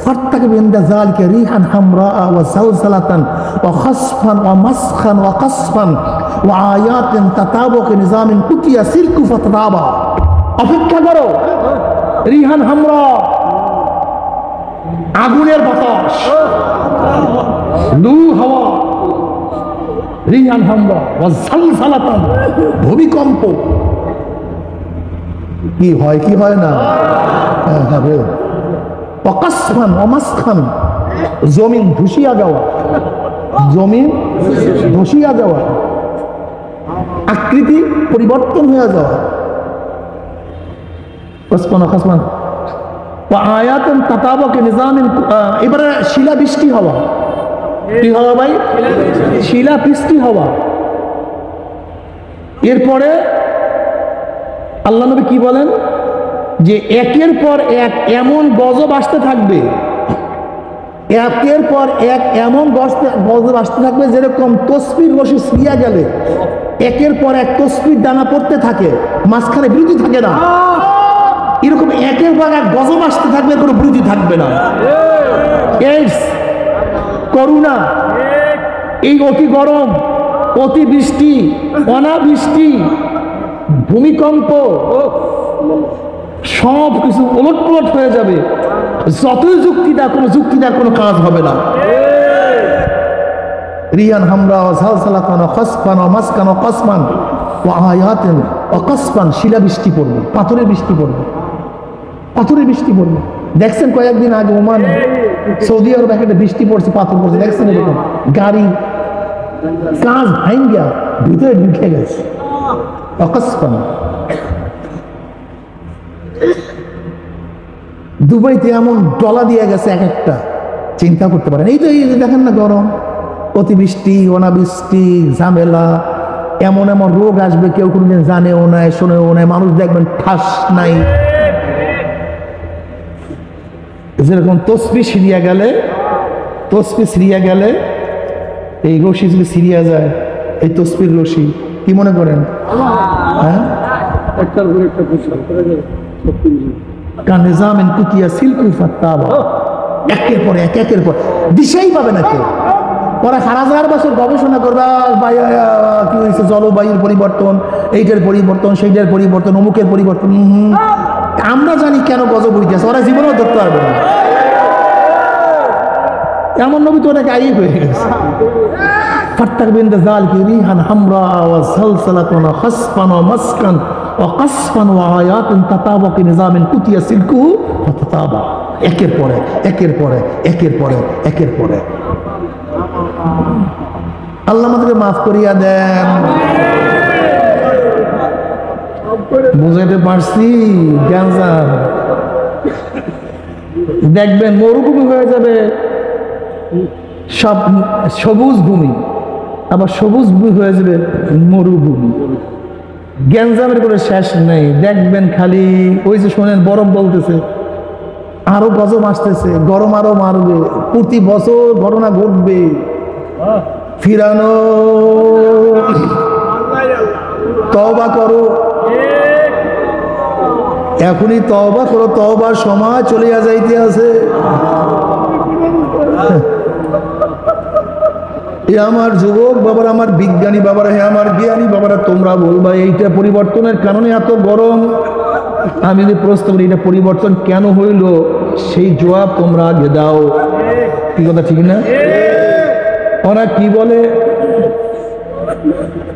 ফারতাকিব ইনদা যালিকা রিহান হামরা ওয়া যালজালাতান ওয়া খাসফান ওয়া মাসখান ওয়া কাসফান ওয়া আয়াতিন তাতাবুক নিজামিন কুতিয়া সিলকু ফাতাবা। অপেক্ষা করো, রিহান হামরা, আগুনের বাতাস, লু হাওয়া, রিহান হামরা ওয়া যালজালাতান, ভূমিকম্প। কি হয় কি হয় না? হবে। অকাসফান অমাসখান, জমিন ধুসিয়া যাওয়া, জমিন ধসিয়া যাওয়া, আকৃতি পরিবর্তন হয়ে যাওয়া। আয়াতুন তাতাবুক নিজামিন, এবারে শিলা বৃষ্টি হওয়া। কি হওয়া ভাই? শিলা বৃষ্টি হওয়া। এরপরে আল্লাহ নবী কি বলেন, যে একের পর এক এমন গজব আসতে থাকবে, একের পর এক এমন গজব আসতে থাকবে, যেরকম তসবির রশি ছিঁড়িয়া গেলে একের পর এক তসবির দানা পড়তে থাকে, মাঝখানে বিরতি থাকে না, এরকম একের পর এক গজব আসতে থাকবে, কোনো বিরতি থাকবে না। এইডস, করোনা, এই অতি গরম, অতি বৃষ্টি, অনাবৃষ্টি, ভূমিকম্প, সব কিছু ওলটপালট হয়ে যাবে। যতই যুক্তিদার কোনো কাজ হবে না। রিয়ান হামরা ওয়া যালজালাতান ওয়া খাসফান ওয়া মাসকান ওয়া কাসমান ওয়া আয়াতিন ওয়া কাসফান, শিলা বৃষ্টি পড়বে, পাথরের বৃষ্টি পড়বে, পাথরের বৃষ্টি পড়বে। দেখছেন কয়েকদিন আগে ওমানে, সৌদি আরবে একটা বৃষ্টি পড়ছে, পাথর পড়ছে, দেখছেন এরকম গাড়ি কাঁচ ভাঙ্গা ভিতরে ঢুকে গেছে। অকাসফান। দুবাইতে এমন ডলা দিয়ে গেছে এক একটা, চিন্তা করতে পারেন। এই তো এই দেখেন না, গরম, অতিবৃষ্টি, অনাবৃষ্টি, ঝামেলা, এমন এমন রোগ আসবে কেউ কোনোদিন জানেও নাই, শোনেও নাই, মানুষ দেখবেন ঠাস নাই। যেরকম তসবি ছিঁড়িয়া গেলে এই রশি যদি ছিঁড়িয়া যায়, এই তসবির রশি, কি মনে করেন? হ্যাঁ, কানিজামিন কুতিয়া সিলকুল ফাত্তাবা, একের পর এক, একের পর দিশাই পাবে না কেউ। ওরা 1000 বছর গবেষণা করবে, কি হয়েছে, জলবায়ুর পরিবর্তন, এইটার পরিবর্তন, সেইটার পরিবর্তন, অমুকের পরিবর্তন। আমরা জানি কেন গজব হইতেছে, ওরা জীবনেও ধরতে পারবে না। এমন নবী তো ওটাকে আইয়ে হয়ে গেছে। ফারতাকিব ইনদা যালিকা রিহান হামরা ওয়া যালজালাতান ওয়া খাসফান ওয়া মাসকান ওয়া কাসফান ওয়া আয়াতুন তাতাবুক নিজামিন কুতিয়া সিলকু ফাতাবা। একের পরে একের পরে একের পরে একের পরে। আল্লাহ আমাদেরকে মাফ করিয়া দেন। বুঝাইতে পারছি? গাঁজা দেখবেন মরুভূমি হয়ে যাবে, সব সবুজ ভূমি, আবার সবুজ ভূমি হয়ে যাবে মরুভূমি। গ্যাঞ্জামের কোনো শেষ নেই। দেখবেন খালি ওই যে শোনেন বরফ বলতেছে, আরো গজব আসতেছে, গরম আরো মারবে, প্রতি বছর ঘটনা ঘটবে। ফিরানো, তওবা করো, এখনই তওবা করো, তওবার সময় চলিয়া যাইতে আছে। এ আমার যুবক বাবারা, আমার বিজ্ঞানী বাবারা, হে আমার জ্ঞানী বাবারা, তোমরা বলবা এইটা পরিবর্তনের কারণে এত গরম। আমি যদি প্রশ্ন করি এটা পরিবর্তন কেন হইল, সেই জবাব তোমরা আগে দাও। কি কথা ঠিক না? ওরা কি বলে,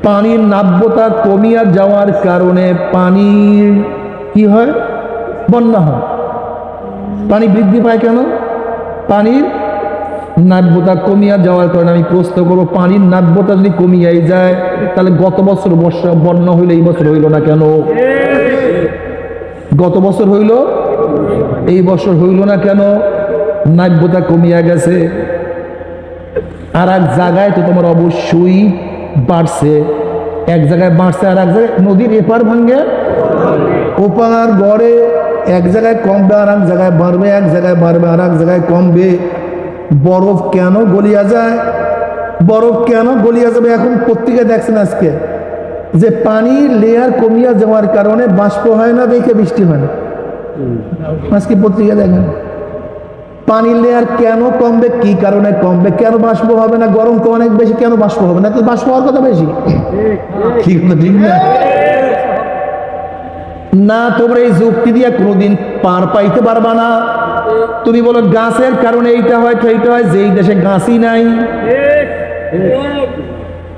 পানির নাব্যতা কমিয়া যাওয়ার কারণে পানির কি হয়, বন্যা হয়। পানি বৃদ্ধি পায় কেন? পানির নাব্যতা কমিয়া যাওয়ার কারণে। আমি প্রশ্ন করবো, পানির নাব্যতা যদি কমিয়াই যায় তাহলে গত বছর বর্ষা বন্যা হইলো, এই বছর হইল না কেন? গত বছর হইল, এই বছর হইল না কেন? নাব্যতা কমিয়া গেছে। আর এক জায়গায় তো তোমার অবশ্যই বাড়ছে, এক জায়গায় বাড়ছে আর এক জায়গায় নদীর এপার ভাঙ্গে ওপার গড়ে, এক জায়গায় কমবে আর এক জায়গায় বাড়বে, এক জায়গায় বাড়বে আর এক জায়গায় কমবে। বরফ কেন গলিয়া যায়? বরফ কেন গলিয়া যাবে? এখন পত্রিকা দেখছেন আজকে যে পানির লেয়ার কমিয়া যাওয়ার কারণে বাষ্প হয় না, দেখে বৃষ্টি হয় না। আজকে পত্রিকা দেখেন পানির লেয়ার কেন কমবে, কি কারণে কমবে, কেন বাষ্প হবে না? গরম তো অনেক বেশি, কেন বাষ্প হবে না? তো বাষ্প হওয়ার কথা বেশি। ঠিক না? না, তোমরা এই যুক্তি দিয়ে কোনোদিন পার পাইতে পারবা না। তুমি বলো গাছের কারণে এইটা হয় সেইটা হয়, যেই দেশে গাছই নাই।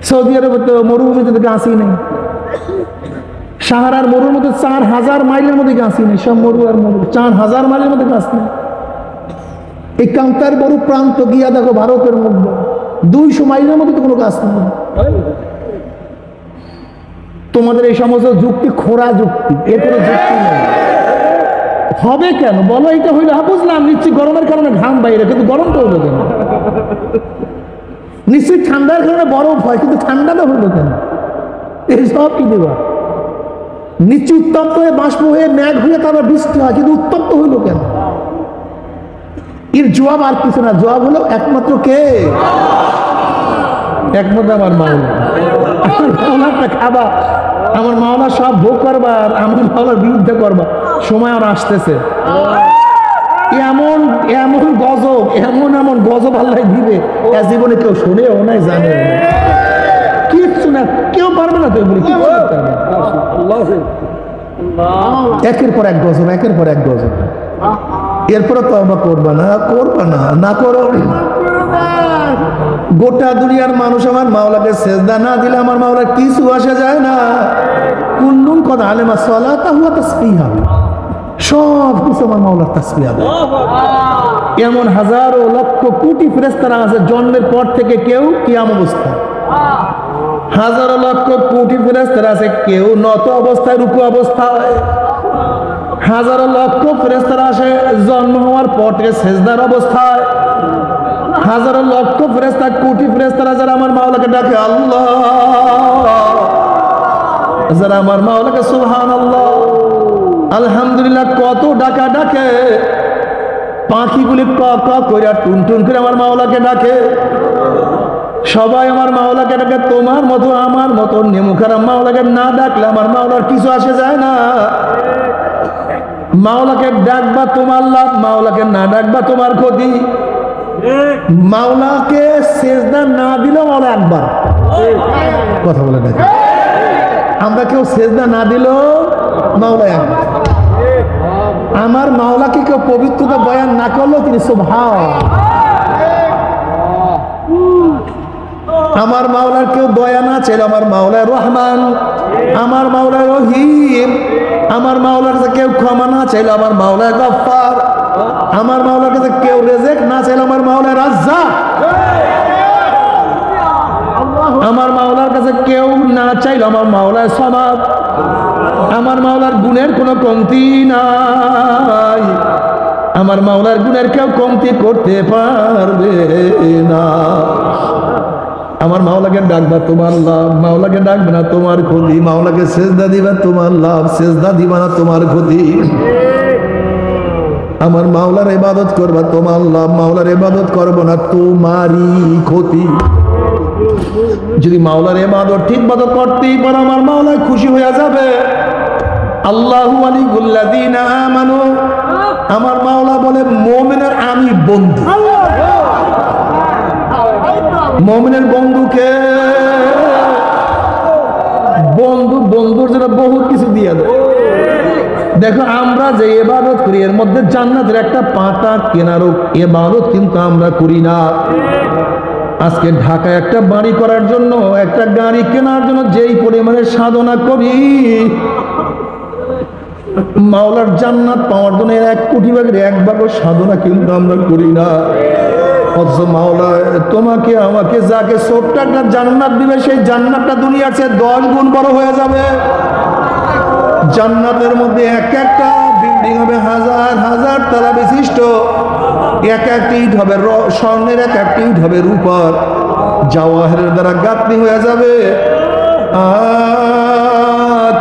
সৌদি আরবে তো মরুভূমিতে তো গাছই নেই। সাহারার মরুর মধ্যে 4000 মাইলের মধ্যে গাছই নেই, সব মরু আর মরু। 4000 মাইলের মধ্যে গাছ নেই। এই কান্তার বড় প্রান্ত গিয়া দেখো ভারতের মধ্যে 200 মাইলের মধ্যে তো কোনো গাছ নেই। তোমাদের এই সমস্ত যুক্তি খোরা যুক্তি, এর কোনো যুক্তি নেই। হবে কেন বলো? এইটা হইলো, বুঝলাম নিশ্চয়ই গরমের কারণে ঘাম বাইরে, কিন্তু গরমটা হইলো কেন? নিশ্চয়ই ঠান্ডার কারণে বরফ হয়, কিন্তু ঠান্ডাটা হইলো কেন? এই সব কি দেবা? নিশ্চয়ই উত্তপ্ত হয়ে বাষ্প হয়ে মেঘ হয়ে তারপর বৃষ্টি হয়, কিন্তু উত্তপ্ত হইলো কেন? এর জবাব আর কিছু না, জবাব হলো একমাত্র কে? একমাত্র আমার মাওলা। মাওলাটা খাবা, আমার মাওলা সব ভোগ করবা, আর আমার মাওলার বিরুদ্ধে করবা। সময় আর আসতেছে, এমন এমন গজব, এমন এমন গজব আল্লাহ দিবে, জীবনে কেউ শোনেও নাই, জানেও না, কিচ্ছু না, কেউ পারবে না তো এগুলি কিচ্ছু করতে পারবে না। একের পর এক গজব, একের পর এক গজব। এরপরে তওবা করবা না, করবা না, না করো। গোটা দুনিয়ার মানুষ আমার মাওলাকে সেজদা না দিলে আমার মাওলার কিছু আসে যায় না। কুল্লুন কদ আলেমা সালাতাহু ওয়া তাসবিহাহু, সব কিছু আমার মাওলার তাসবিহ। এমন হাজারো লক্ষ কোটি ফেরেশতারা আছে জন্মের পর থেকে কেউ কিয়াম অবস্থা, হাজারো লক্ষ কোটি ফেরেশতারা আছে কেউ নত অবস্থায় রুকু অবস্থায়, হাজারো লক্ষ ফেরেশতারা আসে জন্ম হওয়ার পর থেকে সেজদার অবস্থায়, হাজারো লক্ষ ফেরেশতা কোটি ফেরেশতারা যারা আমার মাওলাকে ডাকে আল্লাহ, যারা আমার মাওলাকে সুবহানাল্লাহ আলহামদুলিল্লাহ কত ডাকা ডাকে, পাখিগুলি ক ক করে টুন টুন করে আমার মাওলাকে ডাকে। সবাই আমার মাওলাকে ডাকে তোমার মতো আমার মতো নেমুখারাম মাওলাকে না ডাকলে আমার মাওলার কিছু আসে যায় না। মাওলাকে ডাকবা তোমার লাভ, মাওলাকে না ডাকবা তোমার ক্ষতি। মাওলাকে সেজদা না দিলেও মাওলা একবার, কথা বলে দেখেন, আমরা কেউ সেজদা না দিলেও মাওলা একবার। আমার মাওলাকে কেউ পবিত্রতা বয়ান না করলেও তিনি সুবহান। আমার মাওলার কেউ দয়া না চাইলে আমার মাওলায় রহমান, আমার মাওলায় রহিম, আমার মাওলার কাছে কেউ ক্ষমা না চাইলে আমার মাওলায় গফফার, আমার মাওলার কাছে কেউ রেজেক না চাইলে আমার মাওলায় রাজ্জাক, আমার মাওলার কাছে কেউ না চাইলে আমার মাওলায় সমাদ। আমার মাওলার গুণের কোনো কমতি নাই, আমার মাওলার গুণের কেউ কমতি করতে পারবে না। আমার মাওলাকে ডাকবা তোমার লাভ, মাওলাকে ডাকবে না তোমার ক্ষতি। মাওলাকে সেজদা দিবা তোমার লাভ, সেজদা দিবা না তোমার ক্ষতি। আমার মাওলার ইবাদত করবা তোমার লাভ, মাওলার ইবাদত করবো না তোমারই ক্ষতি। যদি মাওলার ইবাদত ঠিক মতো করতেই পারো আমার মাওলা খুশি হয়ে যাবে। আল্লাহু ওয়ালিউল্লাযীনা আমানু, আমার মাওলা বলে মুমিনের আমি বন্ধু। মুমিনের বন্ধুকে বন্ধুর জন্য বহুত কিছু দিয়ে দেয়। দেখো আমরা যে ইবাদত করি এর মধ্যে জান্নাতের একটা পাতা কেনারও ইবাদত কিন্তু আমরা করি না। আজকে ঢাকায় একটা বাড়ি করার জন্য, একটা গাড়ি কেনার জন্য যেই পরিমাণে সাধনা করি, মাওলার জান্নাত পাওয়ার জন্য 1 কোটি ভাগের 1 ভাগ সাধনা কিন্তু আমরা করি না। অথচ মাওলা তোমাকে আমাকে যাকে ছোট্ট একটা জান্নাত দিবে, সেই জান্নাতটা দুনিয়ার চেয়ে 10 গুণ বড় হয়ে যাবে। জান্নাতের মধ্যে একটা বিল্ডিং হবে 1000 তলা বিশিষ্ট, এক একটা ইট হবে স্বর্ণের, এক একটা ইট হবে রূপার, জাওয়াহিরের দ্বারা গাঁথনি হয়ে যাবে।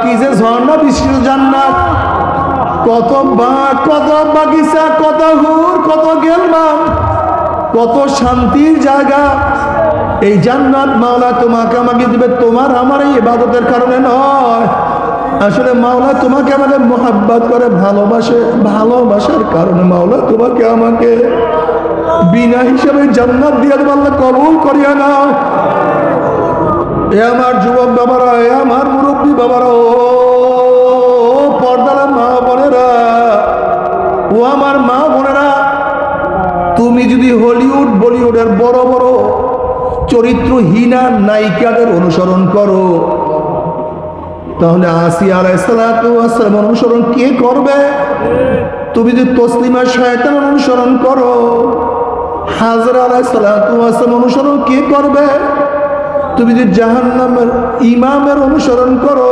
কি যে ঝর্ণা বিশিষ্ট জান্নাত, কত বাগ, কত বাগিচা, কত হুর, কত গেলমান, কত শান্তির জায়গা। এই জান্নাত মাওলা তোমাকে আমাকে দিবে তোমার আমার এই ইবাদতের কারণে নয়। আসলে মাওলা তোমাকে আমাকে মোহাব্বত করে ভালোবাসে, ভালোবাসার কারণে মাওলা তোমাকে আমাকে বিনা হিসাবে জান্নাত দিয়ে দেবে। আল্লাহ কবুল করিয়া নাও। এ আমার যুবক বাবারা, এ আমার মুরব্বী বাবারা, ও পর্দার মা বোনেরা, ও আমার মা বোনেরা, তুমি যদি হলিউড বলিউডের বড় বড় চরিত্রহীনা নায়িকাদের অনুসরণ করো, তাহলে আসিয়া আলাইহিস সালাতু ওয়াস সালাম অনুসরণ কে করবে? তুমি যদি তসলিমা শয়তান অনুসরণ করো, হাজরা আলাইহিস সালাতু ওয়াস সালাম অনুসরণ কে করবে? তুমি যদি জাহান্নামের ইমামের অনুসরণ করো,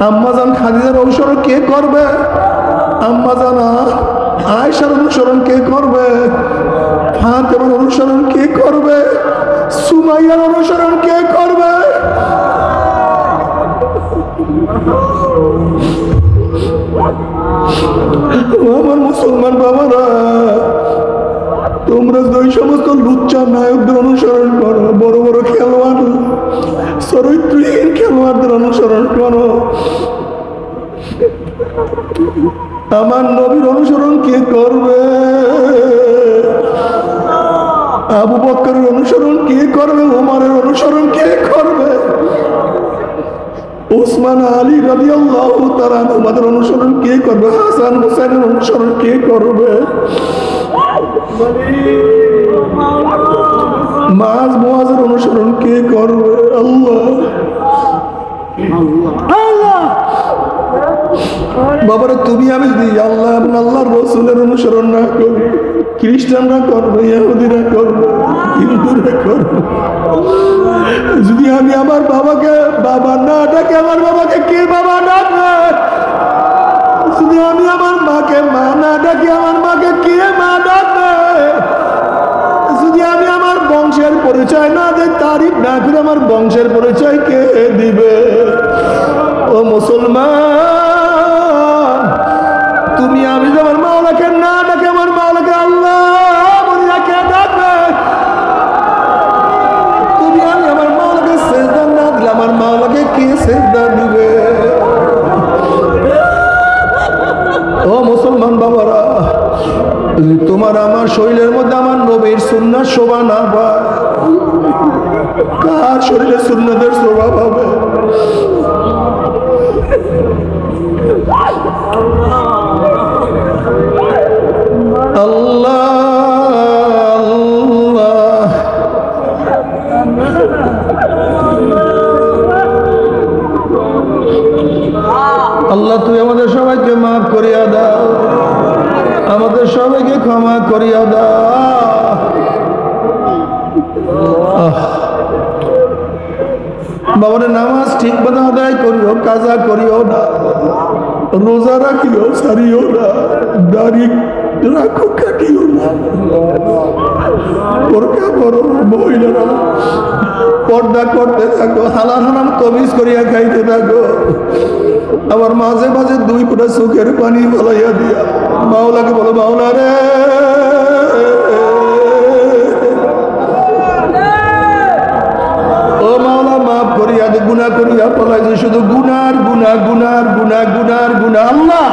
আম্মাজান খাদিজার অনুসরণ কে করবে? আম্মাজান আয়েশার অনুসরণ কে করবে? ফাতেমার অনুসরণ কে করবে? সুমাইয়ার অনুসরণ কে করবে? আমার মুসলমান বাবারা, তোমরা ওই সমস্ত লুচ্চা নায়কদের অনুসরণ করো, বড় বড় খেলোয়াড়, চরিত্রহীন খেলোয়াড়দের অনুসরণ করো। আমার নবীর অনুসরণ কে করবে? আবু বকরের অনুসরণ কে করবে? ওমরের অনুসরণ কে করবে? ওসমান আলী রাদিয়াল্লাহু তাআলা ওনাদের অনুসরণ কে করবে? হাসান হুসাইনের অনুসরণ কে করবে? মাজ মুআজের অনুসরণ কে করবে? আল্লাহ আল্লাহ। বাবারে তুমি আমি যদি আল্লাহ এবং আল্লাহর রাসূলের অনুসরণ না করি, খ্রিস্টানরা করবে, ইহুদিরা করবে, হিন্দুরা করবে। যদি আমি আমার বাবাকে বাবা না ডাকে, আমার বাবাকে কে বাবা ডাকবে? যদি আমি আমার মাকে মা না ডাকি, আমার মাকে কে মা ডাকবে? যদি আমি আমার বংশের পরিচয় না দেই, তারিফ না করে আমার বংশের পরিচয় কে দিবে? ও মুসলমান, তুমি আমি যদি আমার মাওলাকে না ডাকে, আমার মাওলাকে আল্লাহ বলিয়া কে ডাকবে? তুমি আমি আমার মাওলাকে সিজদা না দিলে, আমার মাওলাকে কে সিজদা দিবে? ও মুসলমান বাবারা, তোমার আমার শরীরের মধ্যে আমার নবীর সুন্নাত শোভা না পায়, কার শরীরে সুন্নাতের শোভা পাবে? আল্লাহ আল্লাহ, তুই আমাদের সবাইকে মাফ করিয়া দাও, আমাদের সবাইকে ক্ষমা করিয়া দাও। বাবারে নামাজ ঠিক মতো আদায় করিও, কাজা করিও না, রোজা রাখিও, সারিও না, দাড়ি রাখো, কাটিও না, বোরকা পরো, মহিলারা পর্দা করতে থাকো, হালাল হারাম তমিজ করিয়া খাইতে থাকো। আবার মাঝে মাঝে 2 ফোঁটা চোখের পানি ফলাইয়া দিয়া মাওলাকে বলো, মাওলা রে, ও মাওলা মাফ করিয়া দে, গুনাহ করিয়া ফলাইছে, শুধু গুনার গুনাহ, গুনার গুনাহ, গুনার গুনাহ। আল্লাহ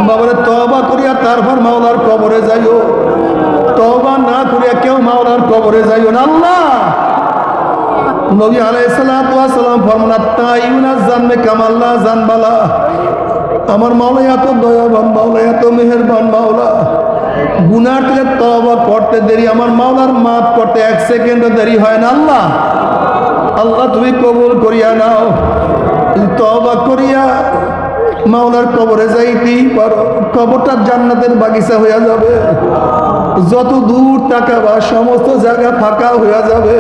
বাবারে তওবা করিয়া তারপর মাওলার কবরে যাইও। তওবা না করিয়া কেউ মাওলার কবরে যাইও না। আল্লাহ নবী আলাইহিস সালাতু ওয়াস সালাম ফরমান আত্তাইউনা জান্নে কামাল্লা জানবালা। আমার মাওলা এত দয়াবান মাওলা, এত মেহেরবান মাওলা, গুনাহ থেকে তওবা করতে দেরি আমার মাওলার মাফ করতে 1 সেকেন্ডও দেরি হয় না। আল্লাহ আল্লাহ তুমি কবুল করিয়া নাও। তওবা করিয়া মাওলার কবরে যাইতেই পারো, কবরটা জান্নাতের বাগিচা হইয়া যাবে। যত দূর তাকাবা সমস্ত জায়গা ফাঁকা হইয়া যাবে।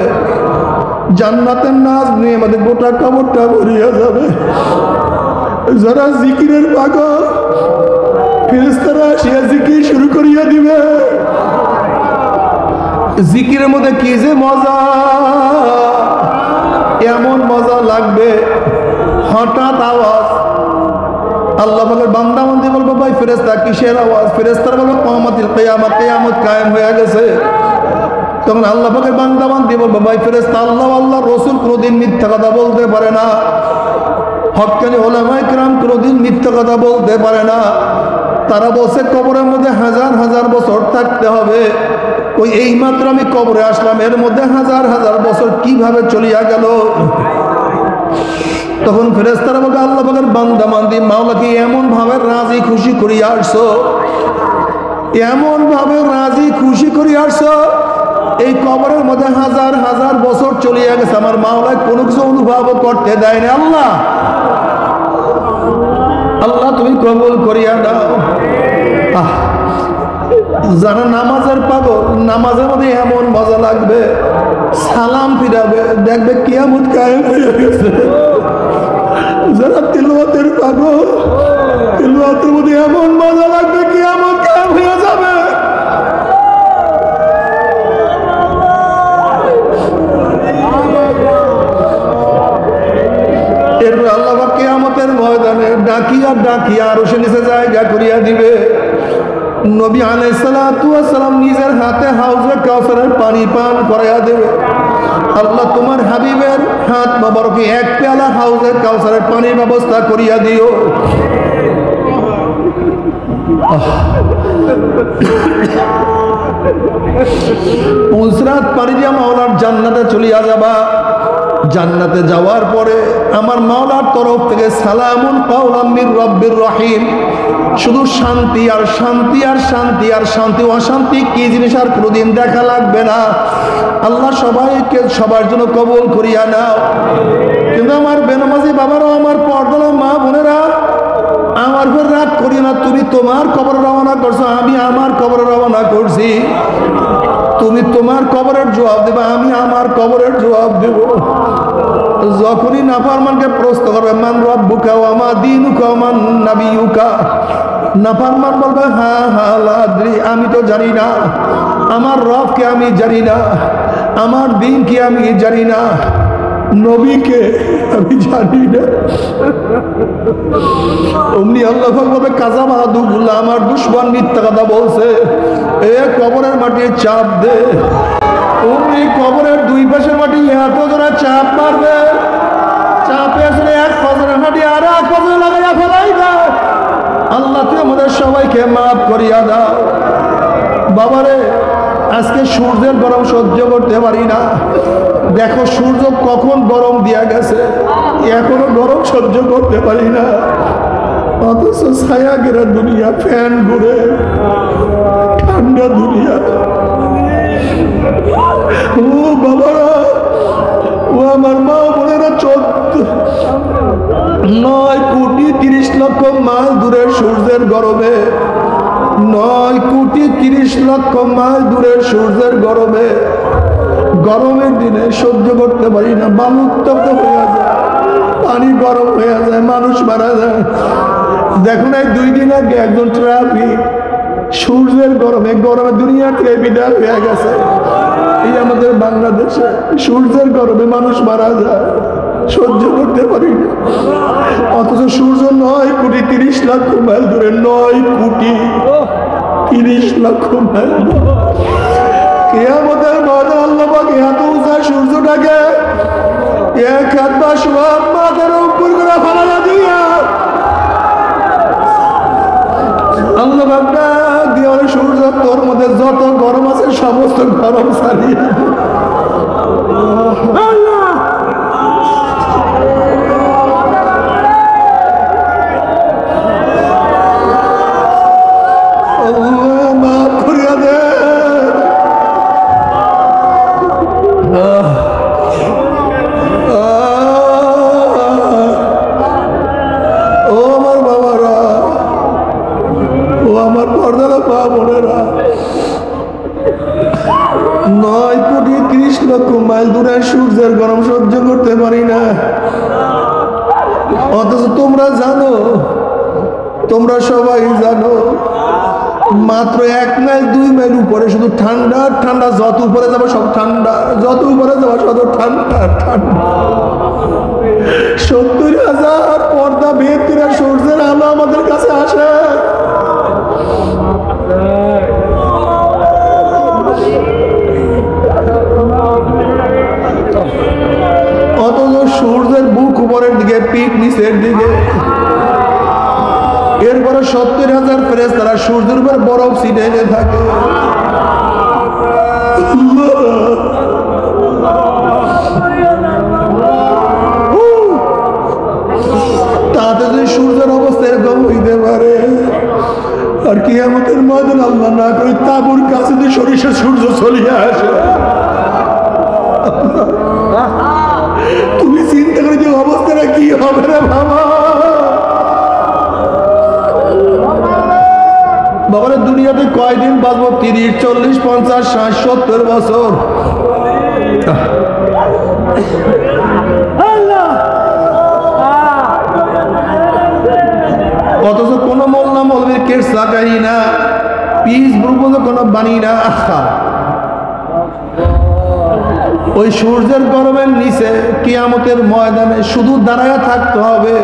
জান্নাতের নাজ নিয়ে আমাদের গোটা কবরটা ভরিয়া যাবে। যারা জিকিরের পাগল ফেরেশতারা আসিয়া জিকির শুরু করিয়া দিবে। জিকিরের মধ্যে কি যে মজা, এমন মজা লাগবে। হঠাৎ আওয়াজ, আল্লাহ বলে বান্দা বান্দি বলবো ভাই ফেরেশতা কিসের আওয়াজ? ফেরেশতারা বলবো কিয়ামতুল কিয়ামত, কিয়ামত কায়েম হয়ে গেছে। তখন আল্লাহ পাকের বান্দা বান্দি বলবো ভাই ফেরেশতা আল্লাহ আল্লাহ রাসূল কোনোদিন মিথ্যা কথা বলতে পারে না, হক্কানি উলামায়ে কেরাম কোনোদিন মিথ্যা কথা বলতে পারে না। তারা বলছে কবরের মধ্যে হাজার হাজার বছর থাকতে হবে। ওই এইমাত্র আমি কবরে আসলাম, এর মধ্যে হাজার হাজার বছর কিভাবে চলিয়া গেল? তখন ফেরেশতারা বলবে আল্লাহ পাকের বান্দা বান্দি মাওলাকে এমন ভাবে রাজি খুশি করিয়া আসছো, এমন ভাবে রাজি খুশি করিয়া আসছো, এই কবরের মধ্যে হাজার হাজার বছর চলিয়া গেছে, আমার মাওলা কোনো কিছু অনুভব করতে দেয় না। আল্লাহ আল্লাহ তুমি কবুল করিয়া দাও। যারা নামাজের পাগল, নামাজের মধ্যে এমন মজা লাগবে, সালাম ফিরাবে দেখবে কিয়ামত কায়েম হয়ে গেছে। যারা তিলাওয়াতের পাগল, তিলাওয়াতের মধ্যে এমন মজা লাগবে কিয়ামত কায়েম হয়ে যাবে। এরপর আল্লাহ পাক কিয়ামতের ময়দানে ডাকিয়া ডাকিয়া আরশের নিচে জায়গা করিয়া দিবে। নবী আলাইহিস সালাতু ওয়াস সালাম নিজের হাতে হাউজে কাউসারের পানি পান করাইয়া দেবে। আল্লাহ তোমার হাবিবের হাত মোবারকে 1 পেয়ালা হাউজে কাউসারের পানির ব্যবস্থা করিয়া দিও। পুলসরাত পানি দিয়া মাওলার জান্নাতে চলিয়া যাবা। জান্নাতে যাওয়ার পরে আমার মাওলার তরফ থেকে সালামুন কাওলাম মির রব্বির রহিম, শুধু শান্তি আর শান্তি আর শান্তি আর শান্তি, অশান্তি কি জিনিস আর কোনোদিন দেখা লাগবে না। আল্লাহ সবাইকে সবার জন্য কবুল করিয়া নাও। কিন্তু আমার বেনামাজি বাবারা, আমার পর্দালা মা বোনেরা, আমার উপর রাগ করি না। তুমি তোমার কবরে রওনা করছো, আমি আমার কবরে রওনা করছি। তুমি তোমার কবরের জবাব দেবে, আমি আমার কবরের জবাব দেব। যখনই নাফরমানকে প্রশ্ন করবে মান রব্বুকা ওয়া মা দীনুকা ওয়া মান নাবিয়ুকা, নাফরমান বলবে হ্যাঁ হ্যাঁ লা আদরি, আমি তো জানি না, আমার রবকে আমি জানি না, আমার দিন কি আমি জানি না, নবীকে আমি জানি না। অমনি আল্লাহ বলবে কাজা বাহাদুল্লাহ, আমার দুশমন মিথ্যা কথা বলছে, এ কবরের মাটি চাপ দে। অমনি কবরের দুই পাশের মাটি এত জোরে চাপ মারবে, চাপে আসলে এক ফজরের মাটি আর এক ফজরে লাগাইয়া ফেলাইবে। আল্লাহ তুই আমাদের সবাইকে মাফ করিয়া দাও। বাবারে আজকে সূর্যের গরম সহ্য করতে পারি না। দেখো সূর্য কখন গরম দিয়া গেছে, এখনো গরম সহ্য করতে পারি না। অথচ ছায়া ঘেরা দুনিয়া, ফ্যান ঘুরে, ঠান্ডা দুনিয়া। ও বাবারা, ও আমার মা বোনেরা, 9,30,00,000 মাইল দূরের সূর্যের গরমে, 9,30,00,000 মাইল দূরের সূর্যের গরমে, গরমের দিনে সহ্য করতে পারি না। বালু উত্তপ্ত হয়ে যায়, পানি গরম হয়ে যায়, মানুষ মারা যায়। দেখুন এই 2 দিন আগে একজন ট্রাফিক সূর্যের গরমে দুনিয়া থেকে বিদায় হয়ে গেছে। এই আমাদের বাংলাদেশে সূর্যের গরমে মানুষ মারা যায়, সহ্য করতে পারি না। অথচ সূর্য 9,30,00,000 মাইল দূরে, 9,30,00,000 মাইল। কিয়ামতের ময়দানে আল্লাহ পাক এত উঁচা সূর্যটাকে এক হাত বা সব মাথার উপর করে ফেলা দিয়া আল্লাহ পাক দিয়ে সূর্য তোর মধ্যে যত গরম আছে সমস্ত গরম ছাড়িয়ে সূর্যের গরম সহ্য করতে পারি না, অথচ তোমরা জানো, তোমরা সবাই জানো মাত্র 1 মাইল 2 মাইল উপরে শুধু ঠান্ডা ঠান্ডা, যত উপরে যাবো সব ঠান্ডা, যত উপরে যাবো শত ঠান্ডা ঠান্ডা। 70,000 পর্দা ভেদ করে সূর্যের আলো আমাদের কাছে আসে। অথচ সূর্যের বুক উপরের দিকে, পিঠ নিচের দিকে। এরপরে 70,000 ফেরেশতারা সূর্যের উপর বরফ ছিটিয়ে থাকে। তাতে যদি সূর্যের অবস্থা এরকম হইতে পারে, আর কিয়ামতের ময়দান আল্লাহ না করে তাঁবুর কাছে যদি সরিষার সূর্য চলিয়ে আসে, তুমি চিন্তা করে যে অবস্থাটা কি হবে রে বাবা। বাবার দুনিয়াতে কয়দিন বাঁচবো? 30, 40, 50, 60, 70 বছর। অথচ কোনো মোল্লা মৌলবীর কেস লাগাই না, পিস ব্রুবো কোনো বানি না। ওই সূর্যের গরমের নিচে কিয়ামতের ময়দানে শুধু দাঁড়ায় থাকতে হবে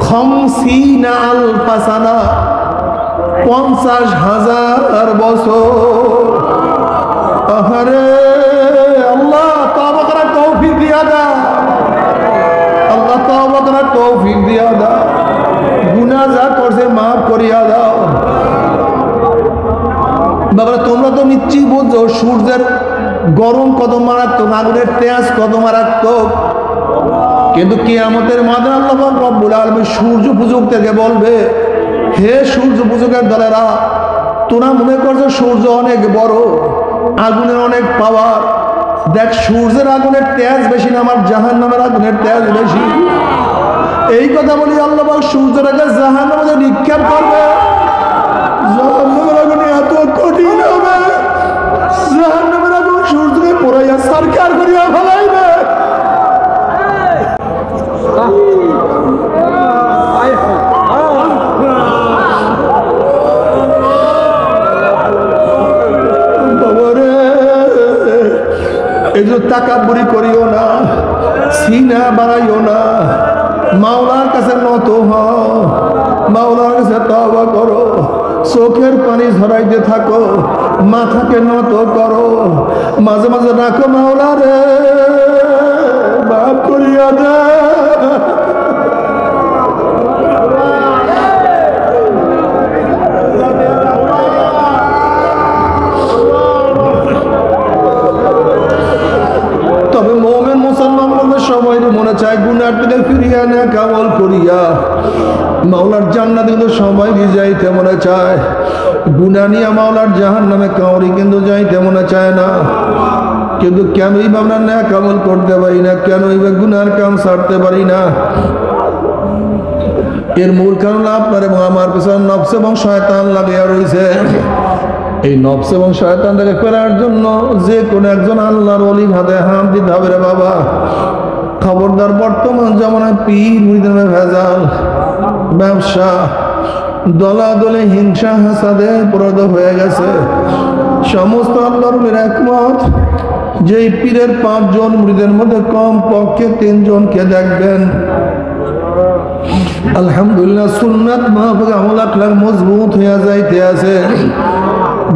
50 আলফা সানা, 50,000 বছর। আহারে আল্লাহ তওবা করার তৌফিক দিয়া দাও, আল্লাহ তওবা করার তৌফিক দিয়া দাও, গুনাহ যা করছে মাফ করিয়া দাও। বাবা তোমরা তো নিশ্চয়ই বুঝছো সূর্যের গরম কত মারাত্মক, আগুনের তেজ কত মারাত্মক। কিন্তু কিয়ামতের ময়দানে আল্লাহ রব্বুল আলামিন সূর্য পূজকদেরকে বলবে, হে সূর্য পূজকের দলেরা, তোমরা মনে করছো সূর্য অনেক বড়, আগুনের অনেক পাওয়ার। দেখ সূর্যের আগুনের তেজ বেশি না আমার জাহান্নামের আগুনের তেজ বেশি। এই কথা বলি আল্লাহ সূর্যটাকে জাহান্নামে নিক্ষেপ করবে। জাহান্নামের আগুন এত কঠিন হবে, জাহান্নামের আগুন সূর্যকে পোড়াইয়া সরকার করিয়া ফেলাইবে। এই যে তাকাব্বুরি করিও না, সিনা বাড়াইও না, মাওলার কাছে নত হও, মাওলার কাছে তওবা করো, চোখের পানি ঝরাইতে থাকো, মাথাকে নত করো, মাঝে মাঝে রাখো মাওলা রে মাফ করিয়া দে। তবে মুমিন মুসলমানদের সবাই মনে চায় গুনাহ থেকে ফিরিয়ে না কামল করিয়া মাওলার জান্নাতে কিন্তু সবাই যাইতে মনে চায়, গুনাহ নিয়ে মাওলার জাহান্নামে কাউরি কিন্তু যাইতে মনে চায় না। কিন্তু কেনই বা আমরা না কামল করতে পারি না, কেনই বা গুনার কাম ছাড়তে পারি না? এর মূল কারণ আপনার এবং আমার পেছনে নফস এবং শয়তান লাগিয়া রয়েছে। এই নফস এবং শয়তানটাকে ফেরার জন্য যে কোনো একজন আল্লাহর ওলির হাতে হাত দিতে হবে রে বাবা। খবরদার, বর্তমান জামানায় পীর মুরিদের ভেজাল, ব্যবসা, দলাদলে হিংসা হাসাদে প্রদ হয়ে গেছে। সমস্ত আল্লাহর ওলির একমত, যেই পীরের 5 জন মুরিদের মধ্যে কম পক্ষে 3 জনকে দেখবেন আলহামদুলিল্লাহ সুন্নাত মাহফিজ আমল আখলাক মজবুত হয়ে যাইতে আছে,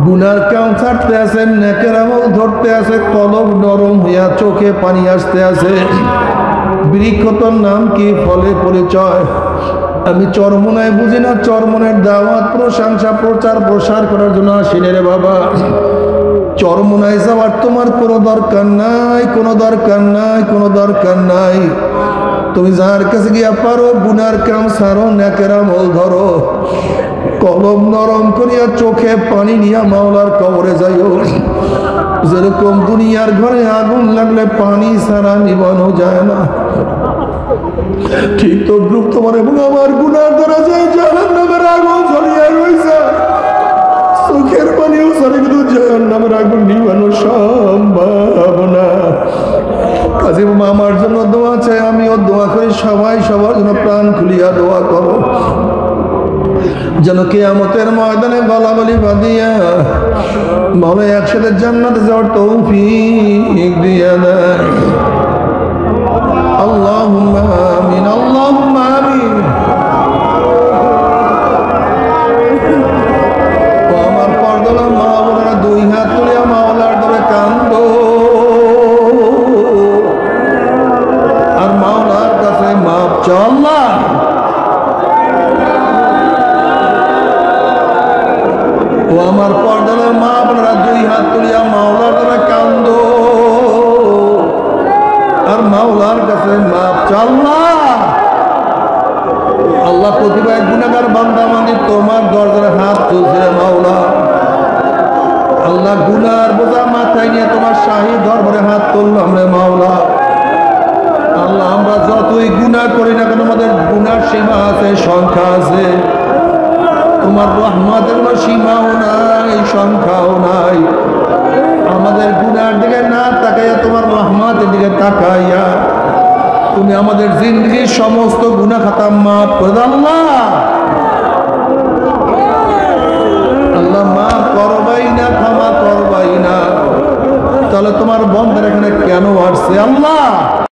গুনার কাম ছাড়তে আছে, নেকের আমল ধরতে আছে, কলব নরম হইয়া চোখে পানি আসতে আছে। বৃক্ষতর নাম কি, ফলে পরিচয়। আমি চরমনায় বুঝি না, চরমনের দাওয়াত প্রশংসা প্রচার প্রসার করার জন্য আসিনি রে বাবা। চরমোনায় যাওয়ার তোমার কোনো দরকার নাই, কোনো দরকার নাই, কোনো দরকার নাই। তুমি যার কাছে গিয়া পারো গুনার কাম সারো, নেকের আমল ধরো, কলম নরম করিয়া চোখে পানি নিয়া মাওলার কবরে যাইও। যেরকম দুনিয়ার ঘরে আগুন লাগলে পানি ছাড়া নিবানো যায় না, ঠিক তো দ্রুপ তোমার এবং আমার গুনার দ্বারা যায় জাহান্নামের আগুন জ্বলিয়া রয়েছে। চোখের পানিও ছাড়া কিন্তু জাহান্নামের আগুন নিবানো সম্ভব না। কাজে আমার জন্য দোয়া চাই, আমিও দোয়া করি, সবাই সবার জন্য প্রাণ খুলিয়া দোয়া করো, যেন কিয়ামতের ময়দানে গলাগলি বাঁধিয়া বলে একসাথে জান্নাতে যাওয়ার তৌফিক দিয়া দেয়। আল্লাহুম্মা আমিন, আল্লাহুম্মা আমিন। আমার পর্দালা মা বোনেরা দুই হাত তুলিয়া মাওলার ধরে কান্দো আর মাওলার কাছে মাপ চাও। আল্লাহ ও আমার পর্দালা মা বোনেরা দুই হাত তুলিয়া মাওলার ধরে কান্দো আর মাওলার কাছে মাপ চাও। আল্লাহ আল্লাহ প্রতিবার গুনাহগার বান্দা বান্দি তোমার দরজায় হাত তুলছে মাওলা। আল্লাহ গুনার বোঝা মাথায় নিয়ে তোমার শাহী দরবারে হাত তুললাম রে মাওলা। আল্লাহ আমরা যতই গুনাহ করি না কেন আমাদের গুনার সীমা আছে, সংখ্যা আছে। তোমার রহমতের কোনো সীমাও নাই, সংখ্যাও নাই। আমাদের গুনার দিকে না তাকাইয়া তোমার রহমতের দিকে তাকাইয়া তুমি আমাদের জিন্দগির সমস্ত গুনাহ খাতা মাফ করে দাও। আল্লাহ মাফ করবাই না, ক্ষমা করবাই না, তাহলে তোমার বন্ধের এখানে কেন আসছে? আল্লাহ